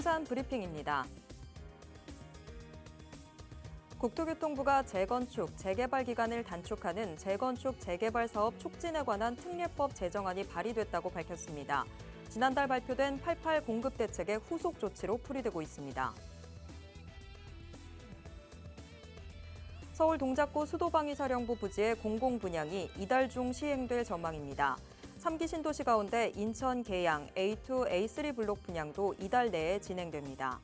부동산 브리핑입니다. 국토교통부가 재건축, 재개발 기간을 단축하는 재건축, 재개발 사업 촉진에 관한 특례법 제정안이 발의됐다고 밝혔습니다. 지난달 발표된 88 공급 대책의 후속 조치로 풀이되고 있습니다. 서울 동작구 수도방위사령부 부지의 공공분양이 이달 중 시행될 전망입니다. 3기 신도시 가운데 인천 계양 A2, A3 블록 분양도 이달 내에 진행됩니다.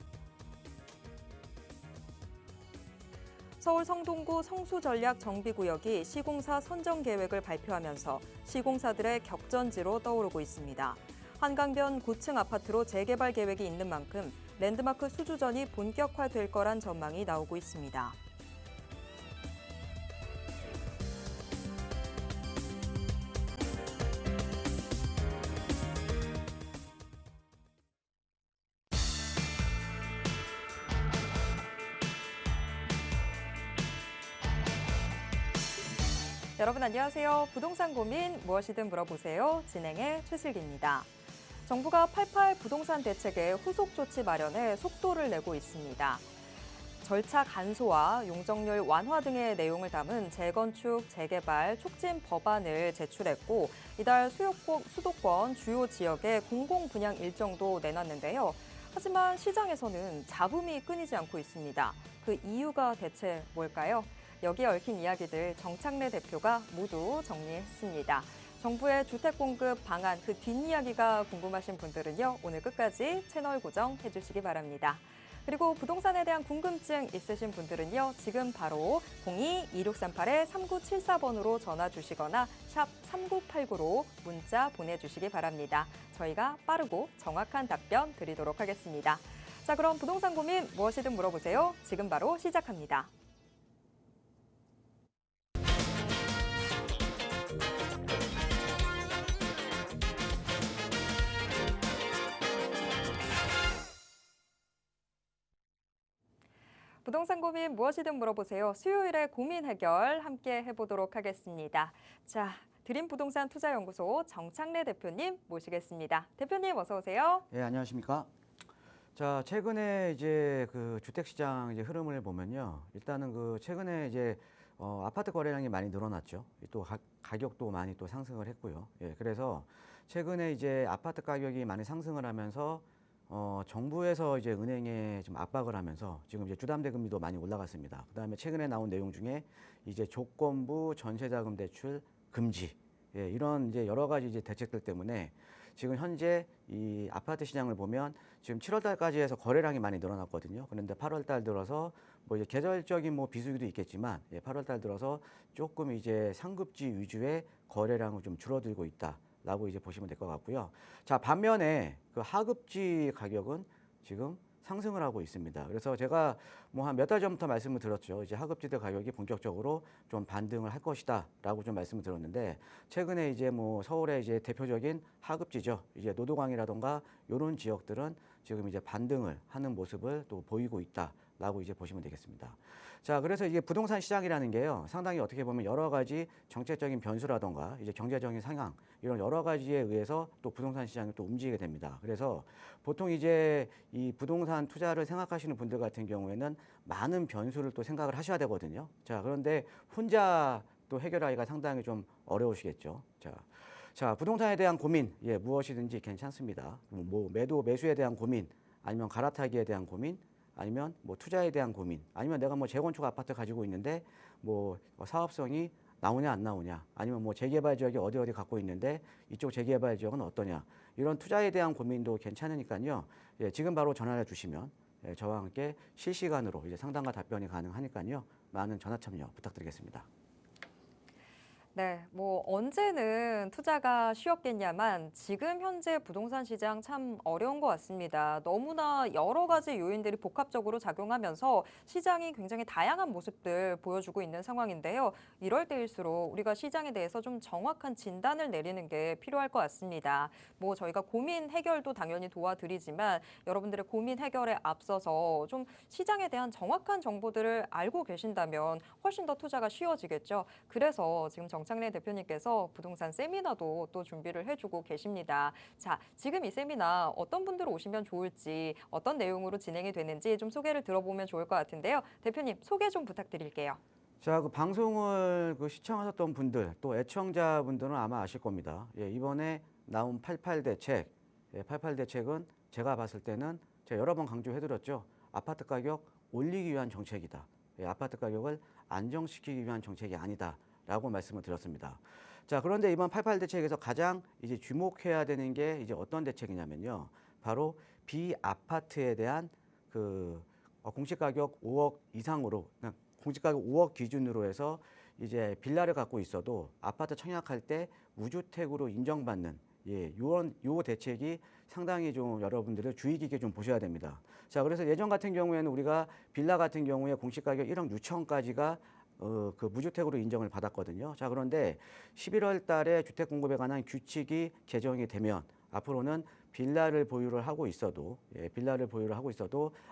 서울 성동구 성수전략정비구역이 시공사 선정 계획을 발표하면서 시공사들의 격전지로 떠오르고 있습니다. 한강변 고층 아파트로 재개발 계획이 있는 만큼 랜드마크 수주전이 본격화될 거란 전망이 나오고 있습니다. 여러분 안녕하세요. 부동산 고민 무엇이든 물어보세요. 진행의 최슬기입니다. 정부가 88 부동산 대책에 후속 조치 마련에 속도를 내고 있습니다. 절차 간소화, 용적률 완화 등의 내용을 담은 재건축, 재개발 촉진 법안을 제출했고 이달 수도권 주요 지역의 공공분양 일정도 내놨는데요. 하지만 시장에서는 잡음이 끊이지 않고 있습니다. 그 이유가 대체 뭘까요? 여기에 얽힌 이야기들 정창래 대표가 모두 정리했습니다. 정부의 주택 공급 방안 그 뒷이야기가 궁금하신 분들은요. 오늘 끝까지 채널 고정해 주시기 바랍니다. 그리고 부동산에 대한 궁금증 있으신 분들은요. 지금 바로 02-2638-3974번으로 전화 주시거나 샵 3989로 문자 보내주시기 바랍니다. 저희가 빠르고 정확한 답변 드리도록 하겠습니다. 자, 그럼 부동산 고민 무엇이든 물어보세요. 지금 바로 시작합니다. 부동산 고민 무엇이든 물어보세요. 수요일에 고민 해결 함께 해보도록 하겠습니다. 자, 드림 부동산 투자연구소 정창래 대표님 모시겠습니다. 대표님 어서 오세요. 네, 안녕하십니까? 자, 최근에 이제 그 주택 시장 이제 흐름을 보면요. 일단은 그 최근에 이제 아파트 거래량이 많이 늘어났죠. 또 가격도 많이 또 상승을 했고요. 예, 그래서 최근에 이제 아파트 가격이 많이 상승을 하면서 정부에서 이제 은행에 좀 압박을 하면서 지금 이제 주담대 금리도 많이 올라갔습니다. 그다음에 최근에 나온 내용 중에 이제 조건부 전세자금 대출 금지, 예, 이런 이제 여러 가지 이제 대책들 때문에 지금 현재 이 아파트 시장을 보면 지금 7월 달까지 해서 거래량이 많이 늘어났거든요. 그런데 8월 달 들어서 뭐 이제 계절적인 뭐 비수기도 있겠지만, 예, 8월 달 들어서 조금 이제 상급지 위주의 거래량은 좀 줄어들고 있다. 라고 이제 보시면 될 것 같고요. 자, 반면에 그 하급지 가격은 지금 상승을 하고 있습니다. 그래서 제가 뭐 한 몇 달 전부터 말씀을 드렸죠. 이제 하급지대 가격이 본격적으로 좀 반등을 할 것이다라고 좀 말씀을 드렸는데, 최근에 이제 뭐 서울의 이제 대표적인 하급지죠. 이제 노도광이라던가 이런 지역들은 지금 이제 반등을 하는 모습을 또 보이고 있다라고 이제 보시면 되겠습니다. 자, 그래서 이게 부동산 시장이라는 게요, 상당히 어떻게 보면 여러 가지 정책적인 변수라던가 이제 경제적인 상황 이런 여러 가지에 의해서 또 부동산 시장이 또 움직이게 됩니다. 그래서 보통 이제 이 부동산 투자를 생각하시는 분들 같은 경우에는 많은 변수를 또 생각을 하셔야 되거든요. 자, 그런데 혼자 또 해결하기가 상당히 좀 어려우시겠죠. 자, 부동산에 대한 고민, 예, 무엇이든지 괜찮습니다. 뭐 매도 매수에 대한 고민, 아니면 갈아타기에 대한 고민, 아니면 뭐 투자에 대한 고민, 아니면 내가 뭐 재건축 아파트 가지고 있는데 뭐 사업성이 나오냐 안 나오냐, 아니면 뭐 재개발 지역이 어디 갖고 있는데 이쪽 재개발 지역은 어떠냐, 이런 투자에 대한 고민도 괜찮으니까요. 예, 지금 바로 전화를 주시면, 예, 저와 함께 실시간으로 이제 상담과 답변이 가능하니까요. 많은 전화 참여 부탁드리겠습니다. 네, 뭐 언제는 투자가 쉬웠겠냐만 지금 현재 부동산 시장 참 어려운 것 같습니다. 너무나 여러 가지 요인들이 복합적으로 작용하면서 시장이 굉장히 다양한 모습들 보여주고 있는 상황인데요. 이럴 때일수록 우리가 시장에 대해서 좀 정확한 진단을 내리는 게 필요할 것 같습니다. 뭐 저희가 고민 해결도 당연히 도와드리지만 여러분들의 고민 해결에 앞서서 좀 시장에 대한 정확한 정보들을 알고 계신다면 훨씬 더 투자가 쉬워지겠죠. 그래서 지금 정책 정창래 대표님께서 부동산 세미나도 또 준비를 해주고 계십니다. 자, 지금 이 세미나 어떤 분들 오시면 좋을지, 어떤 내용으로 진행이 되는지 좀 소개를 들어보면 좋을 것 같은데요. 대표님, 소개 좀 부탁드릴게요. 자, 그 방송을 시청하셨던 분들, 또 애청자분들은 아마 아실 겁니다. 예, 이번에 나온 88 대책, 88 대책은 제가 봤을 때는 제가 여러 번 강조해드렸죠. 아파트 가격 올리기 위한 정책이다. 예, 아파트 가격을 안정시키기 위한 정책이 아니다라고 말씀을 드렸습니다. 자, 그런데 이번 88 대책에서 가장 이제 주목해야 되는 게 이제 어떤 대책이냐면요. 바로 비아파트에 대한 공시가격 5억 이상으로, 공시가격 5억 기준으로 해서 이제 빌라를 갖고 있어도 아파트 청약할 때 무주택으로 인정받는 요 대책이 상당히 좀 여러분들을 주의 깊게 좀 보셔야 됩니다. 자, 그래서 예전 같은 경우에는 우리가 빌라 같은 경우에 공시가격 1억 6천까지가 그 무주택으로 인정을 받았거든요. 자, 그런데 11월 달에 주택 공급에 관한 규칙이 개정이 되면 앞으로는 빌라를 보유를 하고 있어도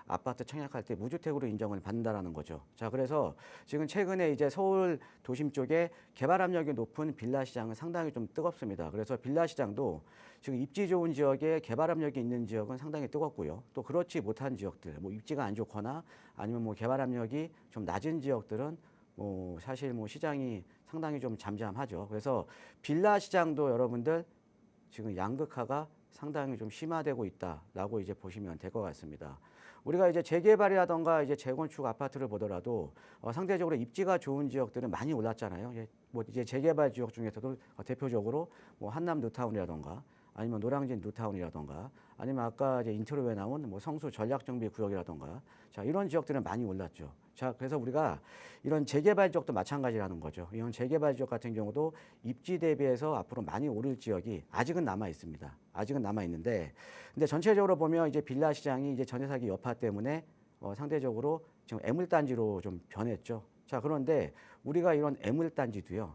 아파트 청약할 때 무주택으로 인정을 받는다라는 거죠. 자, 그래서 지금 최근에 이제 서울 도심 쪽에 개발 압력이 높은 빌라 시장은 상당히 좀 뜨겁습니다. 그래서 빌라 시장도 지금 입지 좋은 지역에 개발 압력이 있는 지역은 상당히 뜨겁고요. 또 그렇지 못한 지역들, 뭐 입지가 안 좋거나 아니면 뭐 개발 압력이 좀 낮은 지역들은 사실 시장이 상당히 좀 잠잠하죠. 그래서 빌라 시장도 여러분들 지금 양극화가 상당히 좀 심화되고 있다라고 이제 보시면 될 것 같습니다. 우리가 이제 재개발이라던가 이제 재건축 아파트를 보더라도 상대적으로 입지가 좋은 지역들은 많이 올랐잖아요. 이제 재개발 지역 중에서도 대표적으로 한남 뉴타운이라던가 아니면 노량진 뉴타운이라던가 아니면 아까 이제 인트로에 나온 성수 전략정비 구역이라던가 자, 이런 지역들은 많이 올랐죠. 자, 그래서 우리가 이런 재개발 지역도 마찬가지라는 거죠. 이런 재개발 지역 같은 경우도 입지 대비해서 앞으로 많이 오를 지역이 아직은 남아 있습니다. 아직은 남아 있는데, 근데 전체적으로 보면 이제 빌라 시장이 이제 전세 사기 여파 때문에 상대적으로 지금 애물단지로 좀 변했죠. 자, 그런데 우리가 이런 애물단지도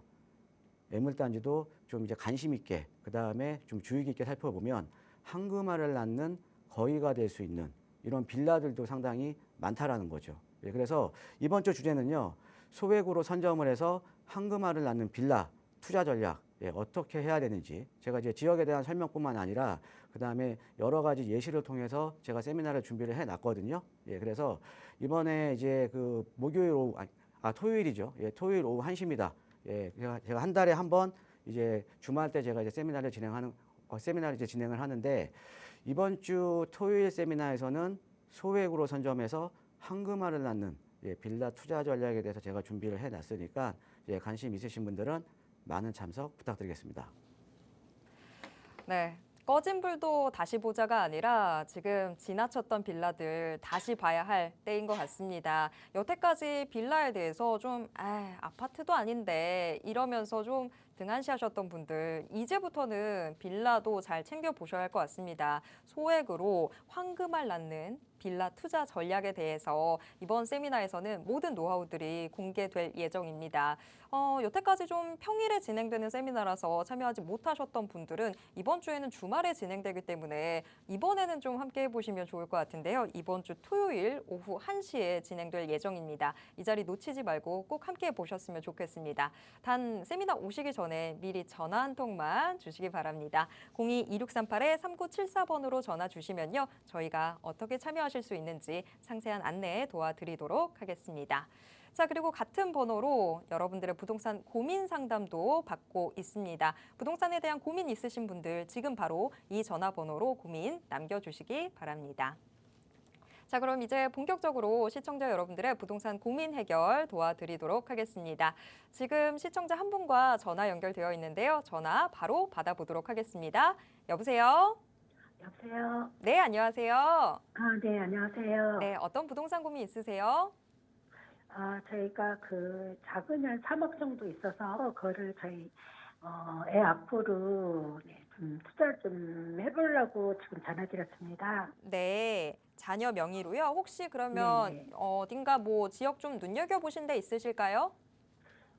좀 이제 관심 있게 그다음에 좀 주의 깊게 살펴보면 황금알을 낳는 거위가 될 수 있는 이런 빌라들도 상당히 많다라는 거죠. 예, 그래서 이번 주 주제는요. 소액으로 선점을 해서 황금알을 낳는 빌라 투자 전략 어떻게 해야 되는지 제가 이제 지역에 대한 설명뿐만 아니라 그다음에 여러 가지 예시를 통해서 제가 세미나를 준비를 해 놨거든요. 예, 그래서 이번에 이제 그 목요일 오후 토요일이죠. 예, 토요일 오후 1시입니다. 예, 제가 한 달에 한 번 이제 주말 때 제가 이제 세미나를 진행을 하는데 이번 주 토요일 세미나에서는 소액으로 선점해서 황금알을 낳는 빌라 투자 전략에 대해서 제가 준비를 해놨으니까 관심 있으신 분들은 많은 참석 부탁드리겠습니다. 네. 꺼진 불도 다시 보자가 아니라 지금 지나쳤던 빌라들 다시 봐야 할 때인 것 같습니다. 여태까지 빌라에 대해서 좀 아파트도 아닌데 이러면서 좀 등한시하셨던 분들 이제부터는 빌라도 잘 챙겨보셔야 할 것 같습니다. 소액으로 황금알 낳는 빌라 투자 전략에 대해서 이번 세미나에서는 모든 노하우들이 공개될 예정입니다. 여태까지 좀 평일에 진행되는 세미나라서 참여하지 못하셨던 분들은 이번 주에는 주말에 진행되기 때문에 이번에는 좀 함께 해보시면 좋을 것 같은데요. 이번 주 토요일 오후 1시에 진행될 예정입니다. 이 자리 놓치지 말고 꼭 함께 보셨으면 좋겠습니다. 단 세미나 오시기 전에 미리 전화 한 통만 주시기 바랍니다. 02-2638-3974번으로 전화 주시면요. 저희가 어떻게 참여하실 수 있는지 상세한 안내 도와드리도록 하겠습니다. 자, 그리고 같은 번호로 여러분들의 부동산 고민 상담도 받고 있습니다. 부동산에 대한 고민 있으신 분들 지금 바로 이 전화번호로 고민 남겨주시기 바랍니다. 자, 그럼 이제 본격적으로 시청자 여러분들의 부동산 고민 해결 도와드리도록 하겠습니다. 지금 시청자 한 분과 전화 연결되어 있는데요. 전화 바로 받아보도록 하겠습니다. 여보세요? 여보세요? 네, 안녕하세요. 네, 안녕하세요. 네, 어떤 부동산 고민 있으세요? 저희가 자금이 한 3억 정도 있어서, 그거를 저희, 애 앞으로 좀 투자를 좀 해보려고 지금 전화드렸습니다. 네, 자녀 명의로요. 혹시 그러면 네네. 어딘가 지역 좀 눈여겨보신 데 있으실까요?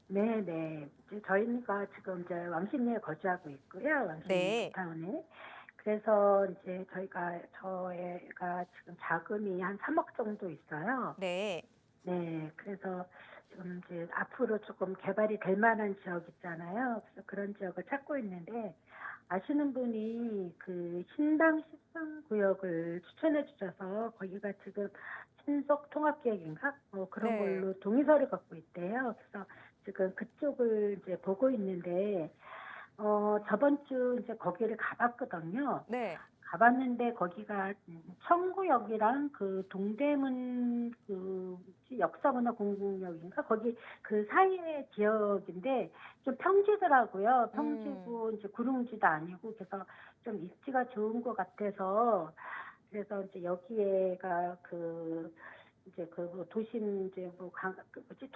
네네. 저희가 지금 이제 왕십리에 거주하고 있고요. 왕십리 네. 타운에. 그래서 이제 저희가 지금 자금이 한 3억 정도 있어요. 네. 네, 그래서 지금 이제 앞으로 조금 개발이 될 만한 지역 있잖아요. 그래서 그런 지역을 찾고 있는데 아시는 분이 그 신당 13구역을 추천해 주셔서 거기가 지금 신속 통합계획인가? 그런 네. 걸로 동의서를 갖고 있대요. 그래서 지금 그쪽을 이제 보고 있는데 저번 주 이제 거기를 가봤거든요. 네. 가봤는데 거기가 청구역이랑 그 동대문 그 역사문화공동역인가 거기 그 사이의 지역인데 좀 평지더라고요. 평지고 이제 구릉지도 아니고 그래서 좀 입지가 좋은 것 같아서 그래서 이제 여기에가 그 이제 그 도심 이제 그 뭐지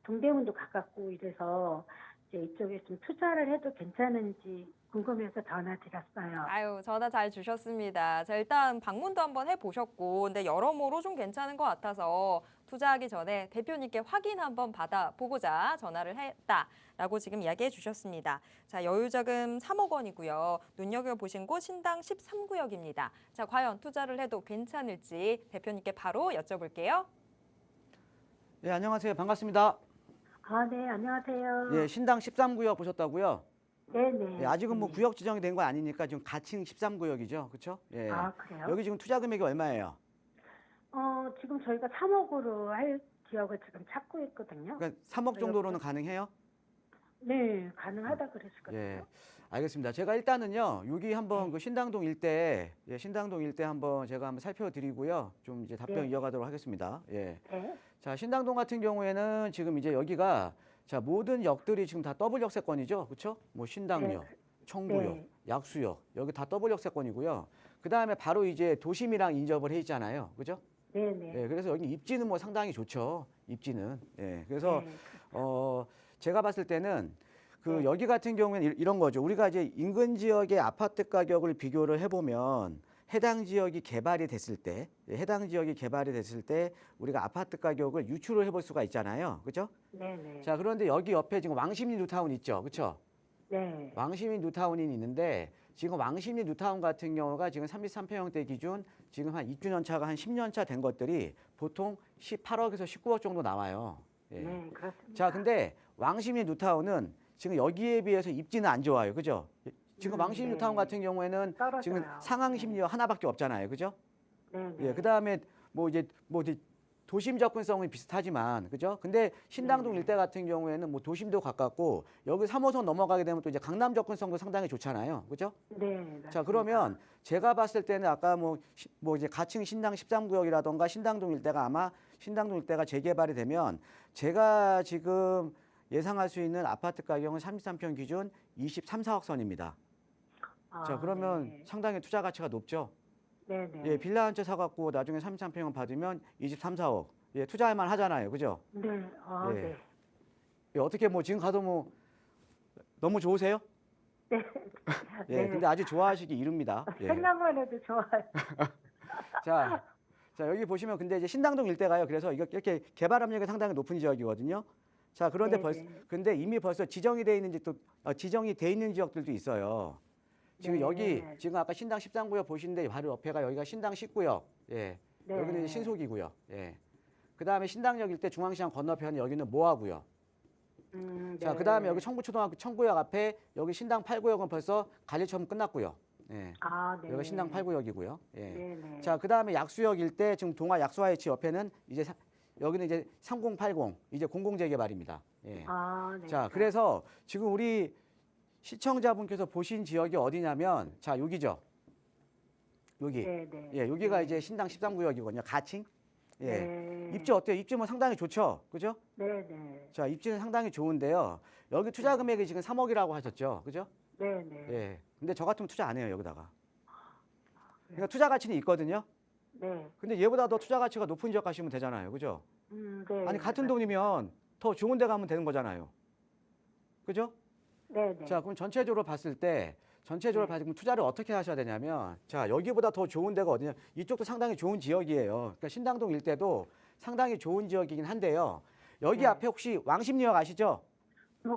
동대문도 가깝고 이래서 이제 이쪽에 좀 투자를 해도 괜찮은지 궁금해서 전화드렸어요. 아유, 전화 잘 주셨습니다. 자, 일단 방문도 한번 해보셨고, 근데 여러모로 좀 괜찮은 것 같아서 투자하기 전에 대표님께 확인 한번 받아보고자 전화를 했다라고 지금 이야기해 주셨습니다. 자, 여유자금 3억 원이고요. 눈여겨보신 곳 신당 13구역입니다. 자, 과연 투자를 해도 괜찮을지 대표님께 바로 여쭤볼게요. 예, 안녕하세요. 반갑습니다. 네, 안녕하세요. 예, 신당 13구역 보셨다고요? 네네. 예, 아직은 뭐 구역 지정이 된 거 아니니까 지금 가칭 13구역이죠. 그렇죠? 예. 그래요? 여기 지금 투자 금액이 얼마예요? 지금 저희가 3억으로 할 지역을 지금 찾고 있거든요. 그러니까 3억 정도로는 가능해요? 네, 가능하다 그러시거든요. 예. 알겠습니다. 제가 일단은요, 여기 한번 그 신당동 일대, 신당동 일대 한번 제가 한번 살펴드리고요. 좀 이제 답변 네. 이어가도록 하겠습니다. 예. 네. 자, 신당동 같은 경우에는 지금 이제 여기가 자, 모든 역들이 지금 다 더블 역세권이죠. 그렇죠? 뭐 신당역, 청구역, 네. 약수역, 여기 다 더블 역세권이고요. 그다음에 바로 이제 도심이랑 인접을 해 있잖아요. 그죠? 네네. 예, 그래서 여기 입지는 뭐 상당히 좋죠. 입지는. 예. 그래서 네. 제가 봤을 때는 그 네. 여기 같은 경우에는 이런 거죠. 우리가 이제 인근 지역의 아파트 가격을 비교를 해보면 해당 지역이 개발이 됐을 때, 우리가 아파트 가격을 유추를 해볼 수가 있잖아요. 그죠? 네네. 자, 그런데 여기 옆에 지금 왕십리 뉴타운 있죠. 그렇죠? 네. 왕십리 뉴타운이 있는데 지금 왕십리 뉴타운 같은 경우가 지금 33평형대 기준 지금 한 입주년 차가 한 10년 차 된 것들이 보통 18억에서 19억 정도 나와요. 예. 네, 그렇습니다. 자, 근데 왕십리 뉴타운은 지금 여기에 비해서 입지는 안 좋아요. 그죠? 지금 왕십리 네. 뉴타운 같은 경우에는 떨어져요. 지금 상황심리역 하나밖에 없잖아요. 그죠? 네네. 예, 그다음에 뭐 이제 도심 접근성은 비슷하지만 그죠? 근데 신당동 네. 일대 같은 경우에는 뭐 도심도 가깝고 여기 3호선 넘어가게 되면 또 이제 강남 접근성도 상당히 좋잖아요. 그죠? 네. 자, 맞습니다. 그러면 제가 봤을 때는 아까 뭐 이제 가칭 신당 13구역이라던가 신당동 일대가 아마 신당동 일대가 재개발이 되면 제가 지금 예상할 수 있는 아파트 가격은 33평 기준 23, 4억 선입니다. 자, 그러면 네. 상당히 투자 가치가 높죠. 네네. 예, 빌라 한 채 사갖고 나중에 33평을 받으면 23, 4억. 예, 투자할 만 하잖아요. 그죠? 네. 예. 네. 예, 어떻게 뭐 지금 가도 뭐 너무 좋으세요? 네. 예, 네. 근데 아주 좋아하시기 이릅니다. 예. 생각만 해도 좋아요. 자, 여기 보시면 근데 이제 신당동 일대가요. 그래서 이렇게 개발 압력이 상당히 높은 지역이거든요. 자, 그런데 네네. 근데 이미 벌써 지정이 돼 있는 지정이 돼 있는 지역들도 있어요. 지금 네. 여기 지금 아까 신당 13구역 보시는데 바로 옆에가 여기가 신당 10구역. 예. 네. 여기는 이제 신속이고요. 예. 그다음에 신당역 일대 중앙시장 건너편에 여기는 모아고요. 자, 네. 그다음에 여기 청부초등학교 청구역 앞에 여기 신당 8구역은 벌써 관리처분 끝났고요. 예. 네. 여기가 신당 8구역이고요. 예. 네네. 자, 그다음에 약수역 일대 지금 동아 약수하이츠 옆에는 이제 여기는 이제 3080 이제 공공재개발입니다. 예. 네. 자, 그래서 지금 우리 시청자분께서 보신 지역이 어디냐면 자, 여기죠. 여기. 네네. 예, 여기가 이제 신당 13구역이거든요. 가칭. 예. 네. 입지 어때요? 입지 뭐 상당히 좋죠. 그죠? 네네. 자, 입지는 상당히 좋은데요. 여기 투자 금액이 지금 3억이라고 하셨죠. 그죠? 네네. 예. 근데 저 같으면 투자 안 해요, 여기다가. 그러니까 투자 가치는 있거든요. 네. 근데 얘보다 더 투자 가치가 높은 지역 가시면 되잖아요. 그죠? 네. 아니, 같은 돈이면 더 좋은 데 가면 되는 거잖아요. 그죠? 네네. 자, 그럼 전체적으로 봤을 때 그럼 투자를 어떻게 하셔야 되냐면 자, 여기보다 더 좋은 데가 어디냐? 이쪽도 상당히 좋은 지역이에요. 그러니까 신당동 일대도 상당히 좋은 지역이긴 한데요. 여기 네. 앞에 혹시 왕십리역 아시죠?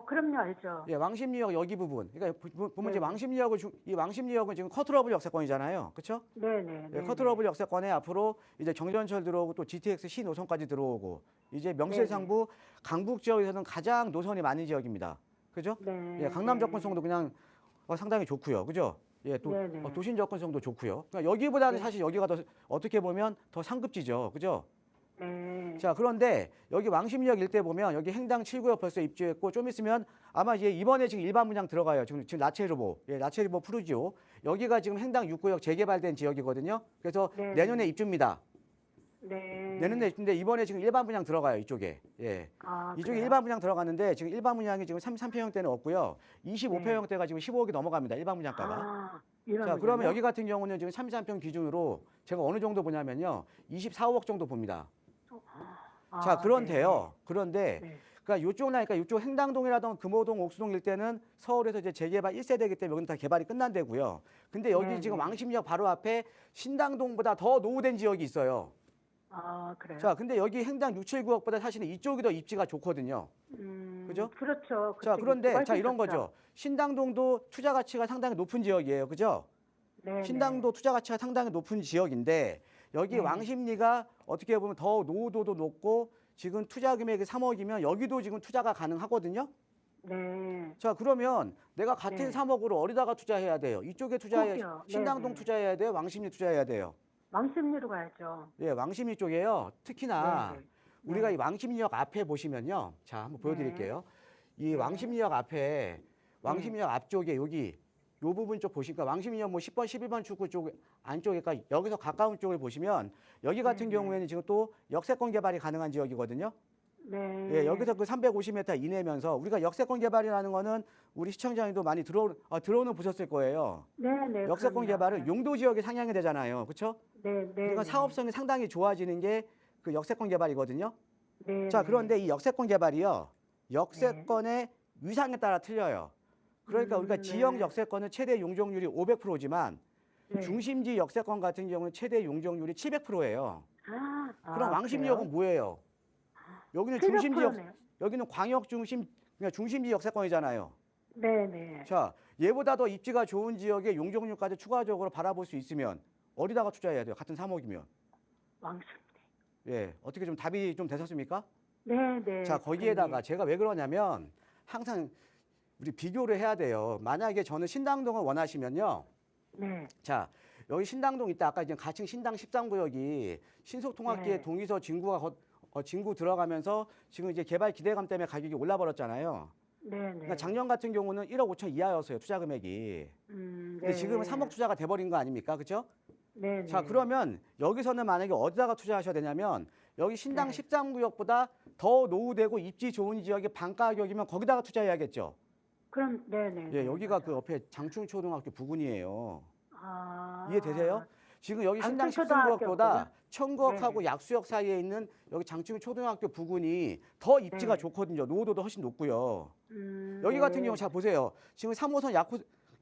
그럼요, 알죠. 예, 왕십리역 여기 부분. 그러니까 보면 이제 네. 이 왕십리역은 지금 커트러블 역세권이잖아요. 그렇죠? 네네. 예, 커트러블 역세권에 앞으로 이제 경전철 들어오고 또 GTX C 노선까지 들어오고 이제 명실상부 강북 지역에서는 가장 노선이 많은 지역입니다. 그죠? 네. 예, 강남 접근성도 그냥 상당히 좋고요. 그죠? 예, 또 네네. 도심 접근성도 좋고요. 그러니까 여기보다는 네. 사실 여기가 더 어떻게 보면 더 상급지죠. 그죠? 네. 자, 그런데 여기 왕십리역 일대 보면 여기 행당 7구역 벌써 입주했고 좀 있으면 아마 이제 이번에 지금 일반 분양 들어가요. 지금 라체르보, 예, 라체르보 푸르지오. 여기가 지금 행당 6구역 재개발된 지역이거든요. 그래서 네. 내년에 입주입니다. 네. 내년에 입주인데 이번에 지금 일반 분양 들어가요. 이쪽에. 예. 아, 이쪽에 그래요? 일반 분양 들어갔는데 지금 일반 분양이 지금 33평형대는 없고요. 25평형대가 지금 15억이 넘어갑니다. 일반 분양가가. 아, 이런 자, 그러면 거군요. 여기 같은 경우는 지금 33평 기준으로 제가 어느 정도 보냐면요. 24억 정도 봅니다. 아, 자, 그런데요. 네. 그런데 네. 그러니까 이쪽 행당동이라든가 금호동, 옥수동 일대는 서울에서 이제 재개발 1세대이기 때문에 여기는 다 개발이 끝난 데고요. 근데 여기 네, 지금 네. 왕십리역 바로 앞에 신당동보다 더 노후된 지역이 있어요. 아, 그래요? 자, 근데 여기 행당 6, 7구역보다 사실은 이쪽이 더 입지가 좋거든요. 그죠? 그렇죠. 자, 그쪽이 그런데 훨씬 자 이런 좋죠. 거죠. 신당동도 투자 가치가 상당히 높은 지역이에요. 그죠? 네, 신당도 투자 가치가 상당히 높은 지역인데 여기 네. 왕십리가 어떻게 보면 더 노후도도 높고 지금 투자 금액이 3억이면 여기도 지금 투자가 가능하거든요. 네. 자, 그러면 내가 같은 네. 3억으로 어디다가 투자해야 돼요? 이쪽에 투자해야 거기요. 신당동 네, 네. 투자해야 돼요? 왕십리 투자해야 돼요? 왕십리로 가야죠. 예, 왕십리 쪽에요. 특히나 네, 네. 우리가 네. 이 왕십리역 앞에 보시면요. 자, 한번 보여드릴게요. 이 네. 왕십리역 앞에 왕십리역 앞쪽에 여기 요 부분 쪽 보시니까 왕십리역 뭐 10번, 11번 출구 쪽 안쪽에까지 여기서 가까운 쪽을 보시면 여기 같은 네. 경우에는 지금 또 역세권 개발이 가능한 지역이거든요. 네. 예, 여기서 그 350m 이내면서 우리가 역세권 개발이라는 거는 우리 시청자님도 많이 들어오는 보셨을 거예요. 네, 네. 역세권 그럼요. 개발은 용도 지역에 상향이 되잖아요. 그렇죠? 네, 네. 그러니까 네. 사업성이 상당히 좋아지는 게 그 역세권 개발이거든요. 네. 자, 네. 그런데 이 역세권 개발이요. 역세권의 위상에 따라 틀려요. 그러니까 우리가 네. 지역 역세권은 최대 용적률이 500%지만 네. 중심지 역세권 같은 경우는 최대 용적률이 700%예요. 아, 그럼 왕십리역은 뭐예요? 여기는 중심지 역, 여기는 광역 중심, 그러니까 중심지 역세권이잖아요. 네, 네. 자, 얘보다 더 입지가 좋은 지역의 용적률까지 추가적으로 바라볼 수 있으면 어디다가 투자해야 돼요? 같은 3억이면. 왕십리. 예, 어떻게 좀 답이 좀 되셨습니까? 네, 네. 자, 거기에다가 제가 왜 그러냐면 항상 우리 비교를 해야 돼요. 만약에 저는 신당동을 원하시면요. 네. 자, 여기 신당동 있다. 아까 이제 가칭 신당 13구역이 신속통합기에 네. 동의서 진구가 진구 들어가면서 지금 이제 개발 기대감 때문에 가격이 올라 버렸잖아요. 네, 네. 그러니까 작년 같은 경우는 1억 5천 이하였어요. 투자 금액이. 근데 네. 지금은 3억 투자가 돼 버린 거 아닙니까? 그렇죠? 네, 자, 네. 그러면 여기서는 만약에 어디다가 투자하셔야 되냐면 여기 신당 네. 13구역보다 더 노후되고 입지 좋은 지역의 반가격이면 거기다가 투자해야겠죠. 그럼 네, 네. 예, 네, 여기가 맞아요. 그 옆에 장충초등학교 부근이에요. 아. 이해되세요? 지금 여기 신당 장충초등학교 13구역보다 청구역하고 네. 약수역 사이에 있는 여기 장충초등학교 부근이 더 입지가 네. 좋거든요. 노후도도 훨씬 높고요. 여기 네. 같은 경우 자 보세요. 지금 3호선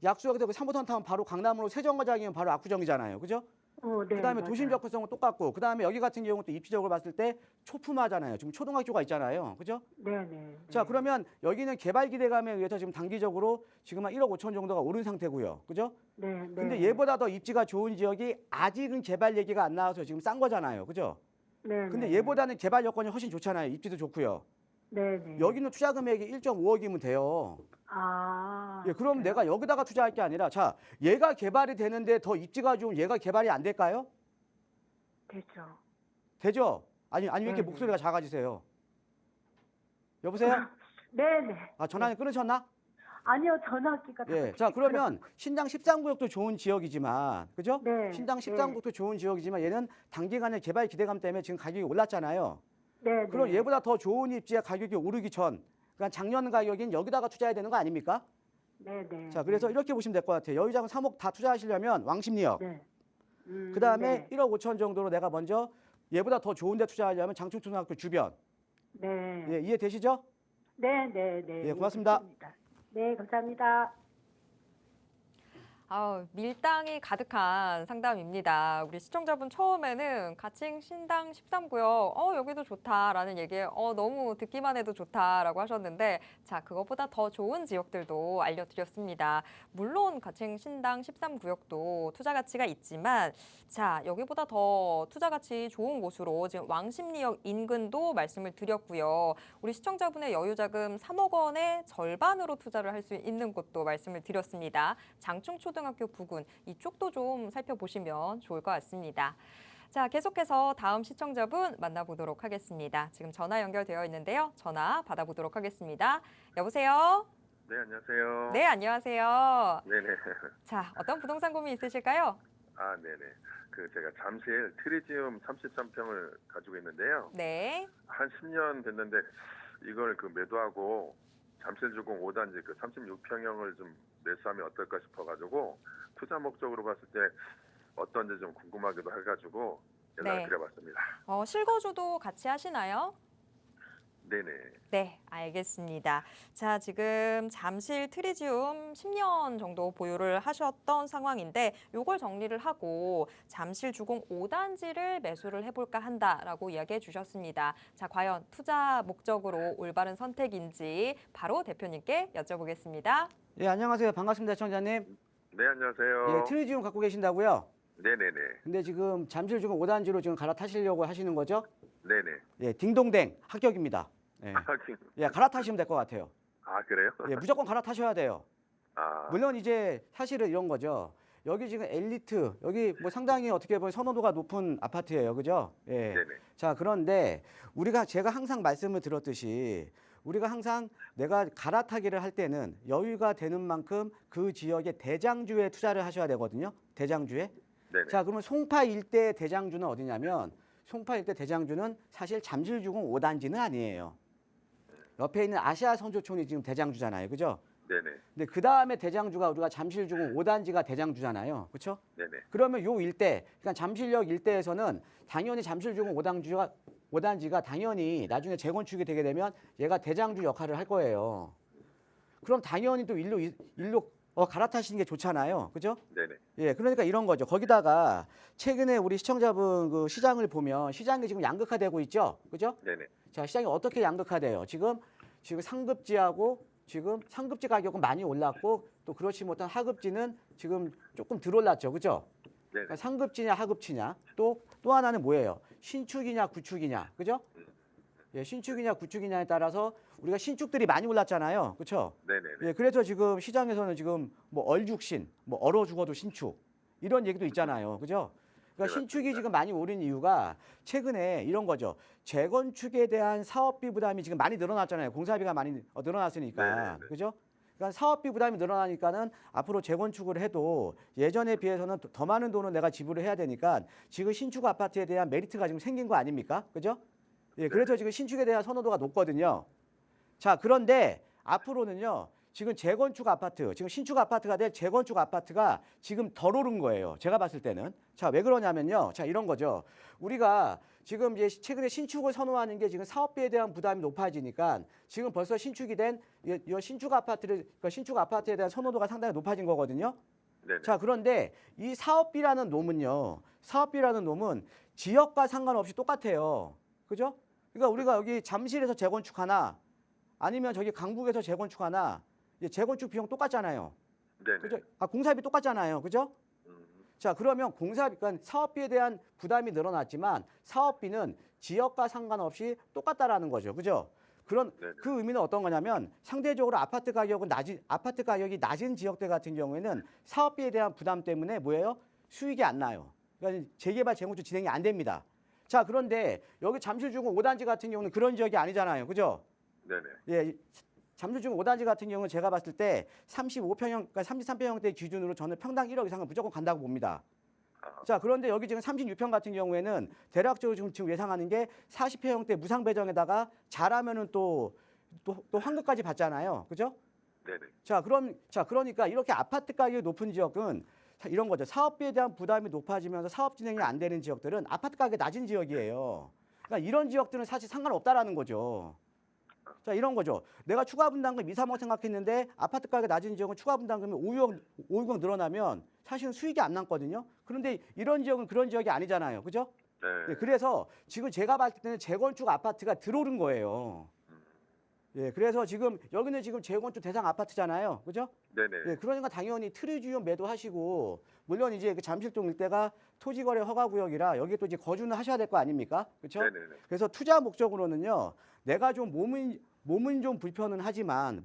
약수역에서 그 3호선 타면 바로 강남으로 세정거장이면 바로 압구정이잖아요. 그죠? 네, 그다음에 맞아요. 도심 접근성은 똑같고 그다음에 여기 같은 경우는 또 입지적으로 봤을 때 초품화잖아요. 지금 초등학교가 있잖아요. 그죠? 네, 네. 자, 그러면 여기는 개발 기대감에 의해서 지금 단기적으로 지금 한 1억 5천 정도가 오른 상태고요. 그죠? 네, 네. 근데 얘보다 더 입지가 좋은 지역이 아직은 개발 얘기가 안 나와서 지금 싼 거잖아요. 그죠? 네, 근데 네. 얘보다는 개발 여건이 훨씬 좋잖아요. 입지도 좋고요. 네, 네. 여기는 투자 금액이 1.5억이면 돼요. 아. 예, 그럼 그래요? 내가 여기다가 투자할 게 아니라 자, 얘가 개발이 되는데 더 입지가 좋은 얘가 개발이 안 될까요? 되죠. 되죠? 아니 왜 이렇게 네네. 목소리가 작아지세요? 여보세요? 네, 네. 아, 전화는 끊으셨나? 아니요, 전화기가 예. 자, 그러면 신당 13구역도 좋은 지역이지만, 그죠? 네. 신당 네. 13구역도 좋은 지역이지만 얘는 단기간에 개발 기대감 때문에 지금 가격이 올랐잖아요. 네, 그럼 네. 얘보다 더 좋은 입지에 가격이 오르기 전, 그러니까 작년 가격인 여기다가 투자해야 되는 거 아닙니까? 네, 네. 자, 그래서 이렇게 보시면 될 것 같아요. 여의장 3억 다 투자하시려면 왕십리역. 네. 그 다음에 네. 1억 5천 정도로 내가 먼저 얘보다 더 좋은 데 투자하려면 장충초등학교 주변. 네. 예, 이해되시죠? 네, 네, 네. 예, 고맙습니다. 이해했습니다. 네, 감사합니다. 밀당이 가득한 상담입니다. 우리 시청자분 처음에는 가칭 신당 13구역, 여기도 좋다라는 얘기에 너무 듣기만 해도 좋다라고 하셨는데, 자, 그것보다 더 좋은 지역들도 알려드렸습니다. 물론 가칭 신당 13구역도 투자 가치가 있지만, 자, 여기보다 더 투자 가치 좋은 곳으로 지금 왕십리역 인근도 말씀을 드렸고요. 우리 시청자분의 여유자금 3억 원의 절반으로 투자를 할 수 있는 곳도 말씀을 드렸습니다. 장충초등학교 부근 이쪽도 좀 살펴보시면 좋을 것 같습니다. 자, 계속해서 다음 시청자분 만나보도록 하겠습니다. 지금 전화 연결되어 있는데요. 전화 받아보도록 하겠습니다. 여보세요? 네, 안녕하세요. 네, 안녕하세요. 네네. 자, 어떤 부동산 고민 있으실까요? 아, 네네. 제가 잠실 트리지움 33평을 가지고 있는데요. 네. 한 10년 됐는데 이걸 매도하고 잠실주공 5단지 36평형을 좀 매수하면 어떨까 싶어가지고 투자 목적으로 봤을 때 어떤지 좀 궁금하기도 해가지고 연락을 네. 드려봤습니다. 실거주도 같이 하시나요? 네네. 네, 알겠습니다. 자, 지금 잠실 트리지움 10년 정도 보유를 하셨던 상황인데 요걸 정리를 하고 잠실 주공 5단지를 매수를 해볼까 한다라고 이야기해 주셨습니다. 자, 과연 투자 목적으로 올바른 선택인지 바로 대표님께 여쭤보겠습니다. 예, 안녕하세요. 반갑습니다, 시청자님. 네, 안녕하세요. 예, 트리지움 갖고 계신다고요? 네네네. 근데 지금 잠실 주공 5단지로 지금 갈아타시려고 하시는 거죠? 네네. 예, 딩동댕 합격입니다. 예, 예, 갈아타시면 될 것 같아요. 아, 그래요? 예, 무조건 갈아타셔야 돼요. 아, 물론 이제 사실은 이런 거죠. 여기 지금 엘리트, 여기 뭐 상당히 어떻게 보면 선호도가 높은 아파트예요, 그죠? 예. 네네. 자, 그런데 제가 항상 말씀을 드렸듯이 우리가 항상 내가 갈아타기를 할 때는 여유가 되는 만큼 그 지역의 대장주에 투자를 하셔야 되거든요. 대장주에. 네네. 자, 그러면 송파 일대 대장주는 어디냐면 송파 일대 대장주는 사실 잠실주공 5단지는 아니에요. 옆에 있는 아시아 선조촌이 지금 대장주잖아요, 그죠? 네네. 근데 그 다음에 대장주가 우리가 잠실주공 5단지가 대장주잖아요, 그렇죠? 네네. 그러면 요 일대, 그러니까 잠실역 일대에서는 당연히 잠실주공 5단지가 당연히 나중에 재건축이 되게 되면 얘가 대장주 역할을 할 거예요. 그럼 당연히 또 일로 갈아타시는 게 좋잖아요, 그죠? 네네. 예, 그러니까 이런 거죠. 거기다가 최근에 우리 시청자분 그 시장을 보면 시장이 지금 양극화되고 있죠, 그죠? 네네. 자, 시장이 어떻게 양극화돼요? 지금 상급지하고 지금 상급지 가격은 많이 올랐고 또 그렇지 못한 하급지는 지금 조금 덜 올랐죠, 그죠? 네네. 그러니까 상급지냐 하급지냐 또 하나는 뭐예요? 신축이냐 구축이냐, 그죠? 예, 신축이냐 구축이냐에 따라서 우리가 신축들이 많이 올랐잖아요, 그렇죠? 네네. 예, 그래서 지금 시장에서는 지금 뭐 얼죽신, 뭐 얼어 죽어도 신축 이런 얘기도 있잖아요, 그죠? 그러니까 네, 신축이 맞습니다. 지금 많이 오른 이유가 최근에 이런 거죠. 재건축에 대한 사업비 부담이 지금 많이 늘어났잖아요. 공사비가 많이 늘어났으니까, 네네네. 그죠? 그러니까 사업비 부담이 늘어나니까는 앞으로 재건축을 해도 예전에 비해서는 더 많은 돈을 내가 지불을 해야 되니까 지금 신축 아파트에 대한 메리트가 지금 생긴 거 아닙니까, 그죠? 예, 그래서 지금 신축에 대한 선호도가 높거든요. 자, 그런데 앞으로는요. 지금 재건축 아파트, 지금 신축 아파트가 될 재건축 아파트가 지금 덜 오른 거예요. 제가 봤을 때는. 자, 왜 그러냐면요. 자, 이런 거죠. 우리가 지금 이제 최근에 신축을 선호하는 게 지금 사업비에 대한 부담이 높아지니까 지금 벌써 신축이 된 이 신축 아파트에 대한 선호도가 상당히 높아진 거거든요. 네네. 자, 그런데 이 사업비라는 놈은 지역과 상관없이 똑같아요. 그죠? 그러니까 우리가 여기 잠실에서 재건축하나 아니면 저기 강북에서 재건축하나 재건축 비용 똑같잖아요. 네네. 그죠? 공사비 똑같잖아요. 그죠? 자, 그러면 그러니까 사업비에 대한 부담이 늘어났지만 사업비는 지역과 상관없이 똑같다라는 거죠. 그죠? 네네. 그 의미는 어떤 거냐면 상대적으로 아파트 가격이 낮은 지역들 같은 경우에는 사업비에 대한 부담 때문에 뭐예요? 수익이 안 나요. 그러니까 재개발 재건축 진행이 안 됩니다. 자, 그런데 여기 잠실주공 5단지 같은 경우는 그런 지역이 아니잖아요. 그죠? 네네. 예, 잠실주공 5단지 같은 경우는 제가 봤을 때 그러니까 33평형대 기준으로 저는 평당 1억 이상은 무조건 간다고 봅니다. 자, 그런데 여기 지금 36평 같은 경우에는 대략적으로 지금 예상하는 게 40평형대 무상 배정에다가 잘하면은 또 환급까지 받잖아요. 그죠? 네네. 그러니까 이렇게 아파트 가격이 높은 지역은 이런 거죠. 사업비에 대한 부담이 높아지면서 사업 진행이 안 되는 지역들은 아파트 가격이 낮은 지역이에요. 그러니까 이런 지역들은 사실 상관없다라는 거죠. 자, 이런 거죠. 내가 추가 분담금 2, 3억 생각했는데 아파트 가격 낮은 지역은 추가 분담금이 5억 늘어나면 사실은 수익이 안 남거든요. 그런데 이런 지역은 그런 지역이 아니잖아요. 그죠? 네. 네, 그래서 지금 제가 봤을 때는 재건축 아파트가 들어오른 거예요. 예, 그래서 지금 여기는 지금 재건축 대상 아파트잖아요. 그죠? 네네. 예, 그러니까 당연히 트리지움 매도하시고 물론 이제 그 잠실동 일대가 토지거래 허가구역이라 여기 또 이제 거주는 하셔야 될 거 아닙니까? 그렇죠? 네네네. 그래서 투자 목적으로는요. 내가 좀 몸은 좀 불편은 하지만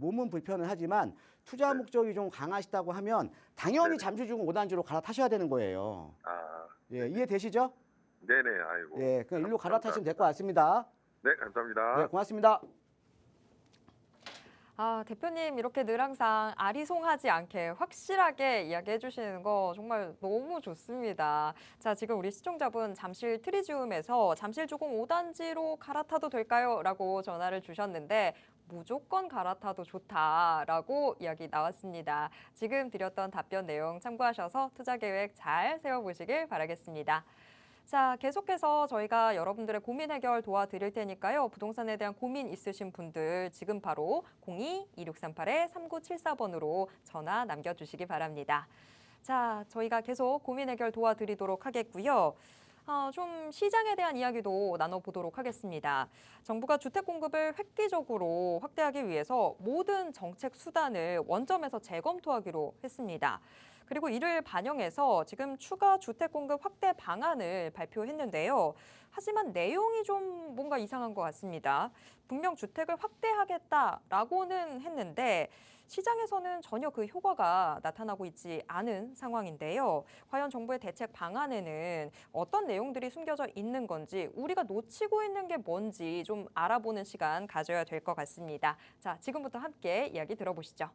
투자 네. 목적이 좀 강하시다고 하면 당연히 네네. 잠실중 5단지로 갈아타셔야 되는 거예요. 아, 예, 이해되시죠? 네네. 아이고. 예, 그냥 일로 갈아타시면 될 것 같습니다. 네, 감사합니다. 네, 고맙습니다. 아, 대표님 이렇게 늘 항상 아리송하지 않게 확실하게 이야기해 주시는 거 정말 너무 좋습니다. 자, 지금 우리 시청자분 잠실 트리지움에서 잠실주공 5단지로 갈아타도 될까요? 라고 전화를 주셨는데 무조건 갈아타도 좋다라고 이야기 나왔습니다. 지금 드렸던 답변 내용 참고하셔서 투자 계획 잘 세워보시길 바라겠습니다. 자, 계속해서 저희가 여러분들의 고민 해결 도와드릴 테니까요. 부동산에 대한 고민 있으신 분들 지금 바로 02-2638-3974번으로 전화 남겨주시기 바랍니다. 자, 저희가 계속 고민 해결 도와드리도록 하겠고요. 좀 시장에 대한 이야기도 나눠보도록 하겠습니다. 정부가 주택 공급을 획기적으로 확대하기 위해서 모든 정책 수단을 원점에서 재검토하기로 했습니다. 그리고 이를 반영해서 지금 추가 주택 공급 확대 방안을 발표했는데요. 하지만 내용이 좀 뭔가 이상한 것 같습니다. 분명 주택을 확대하겠다라고는 했는데 시장에서는 전혀 그 효과가 나타나고 있지 않은 상황인데요. 과연 정부의 대책 방안에는 어떤 내용들이 숨겨져 있는 건지 우리가 놓치고 있는 게 뭔지 좀 알아보는 시간 가져야 될 것 같습니다. 자, 지금부터 함께 이야기 들어보시죠.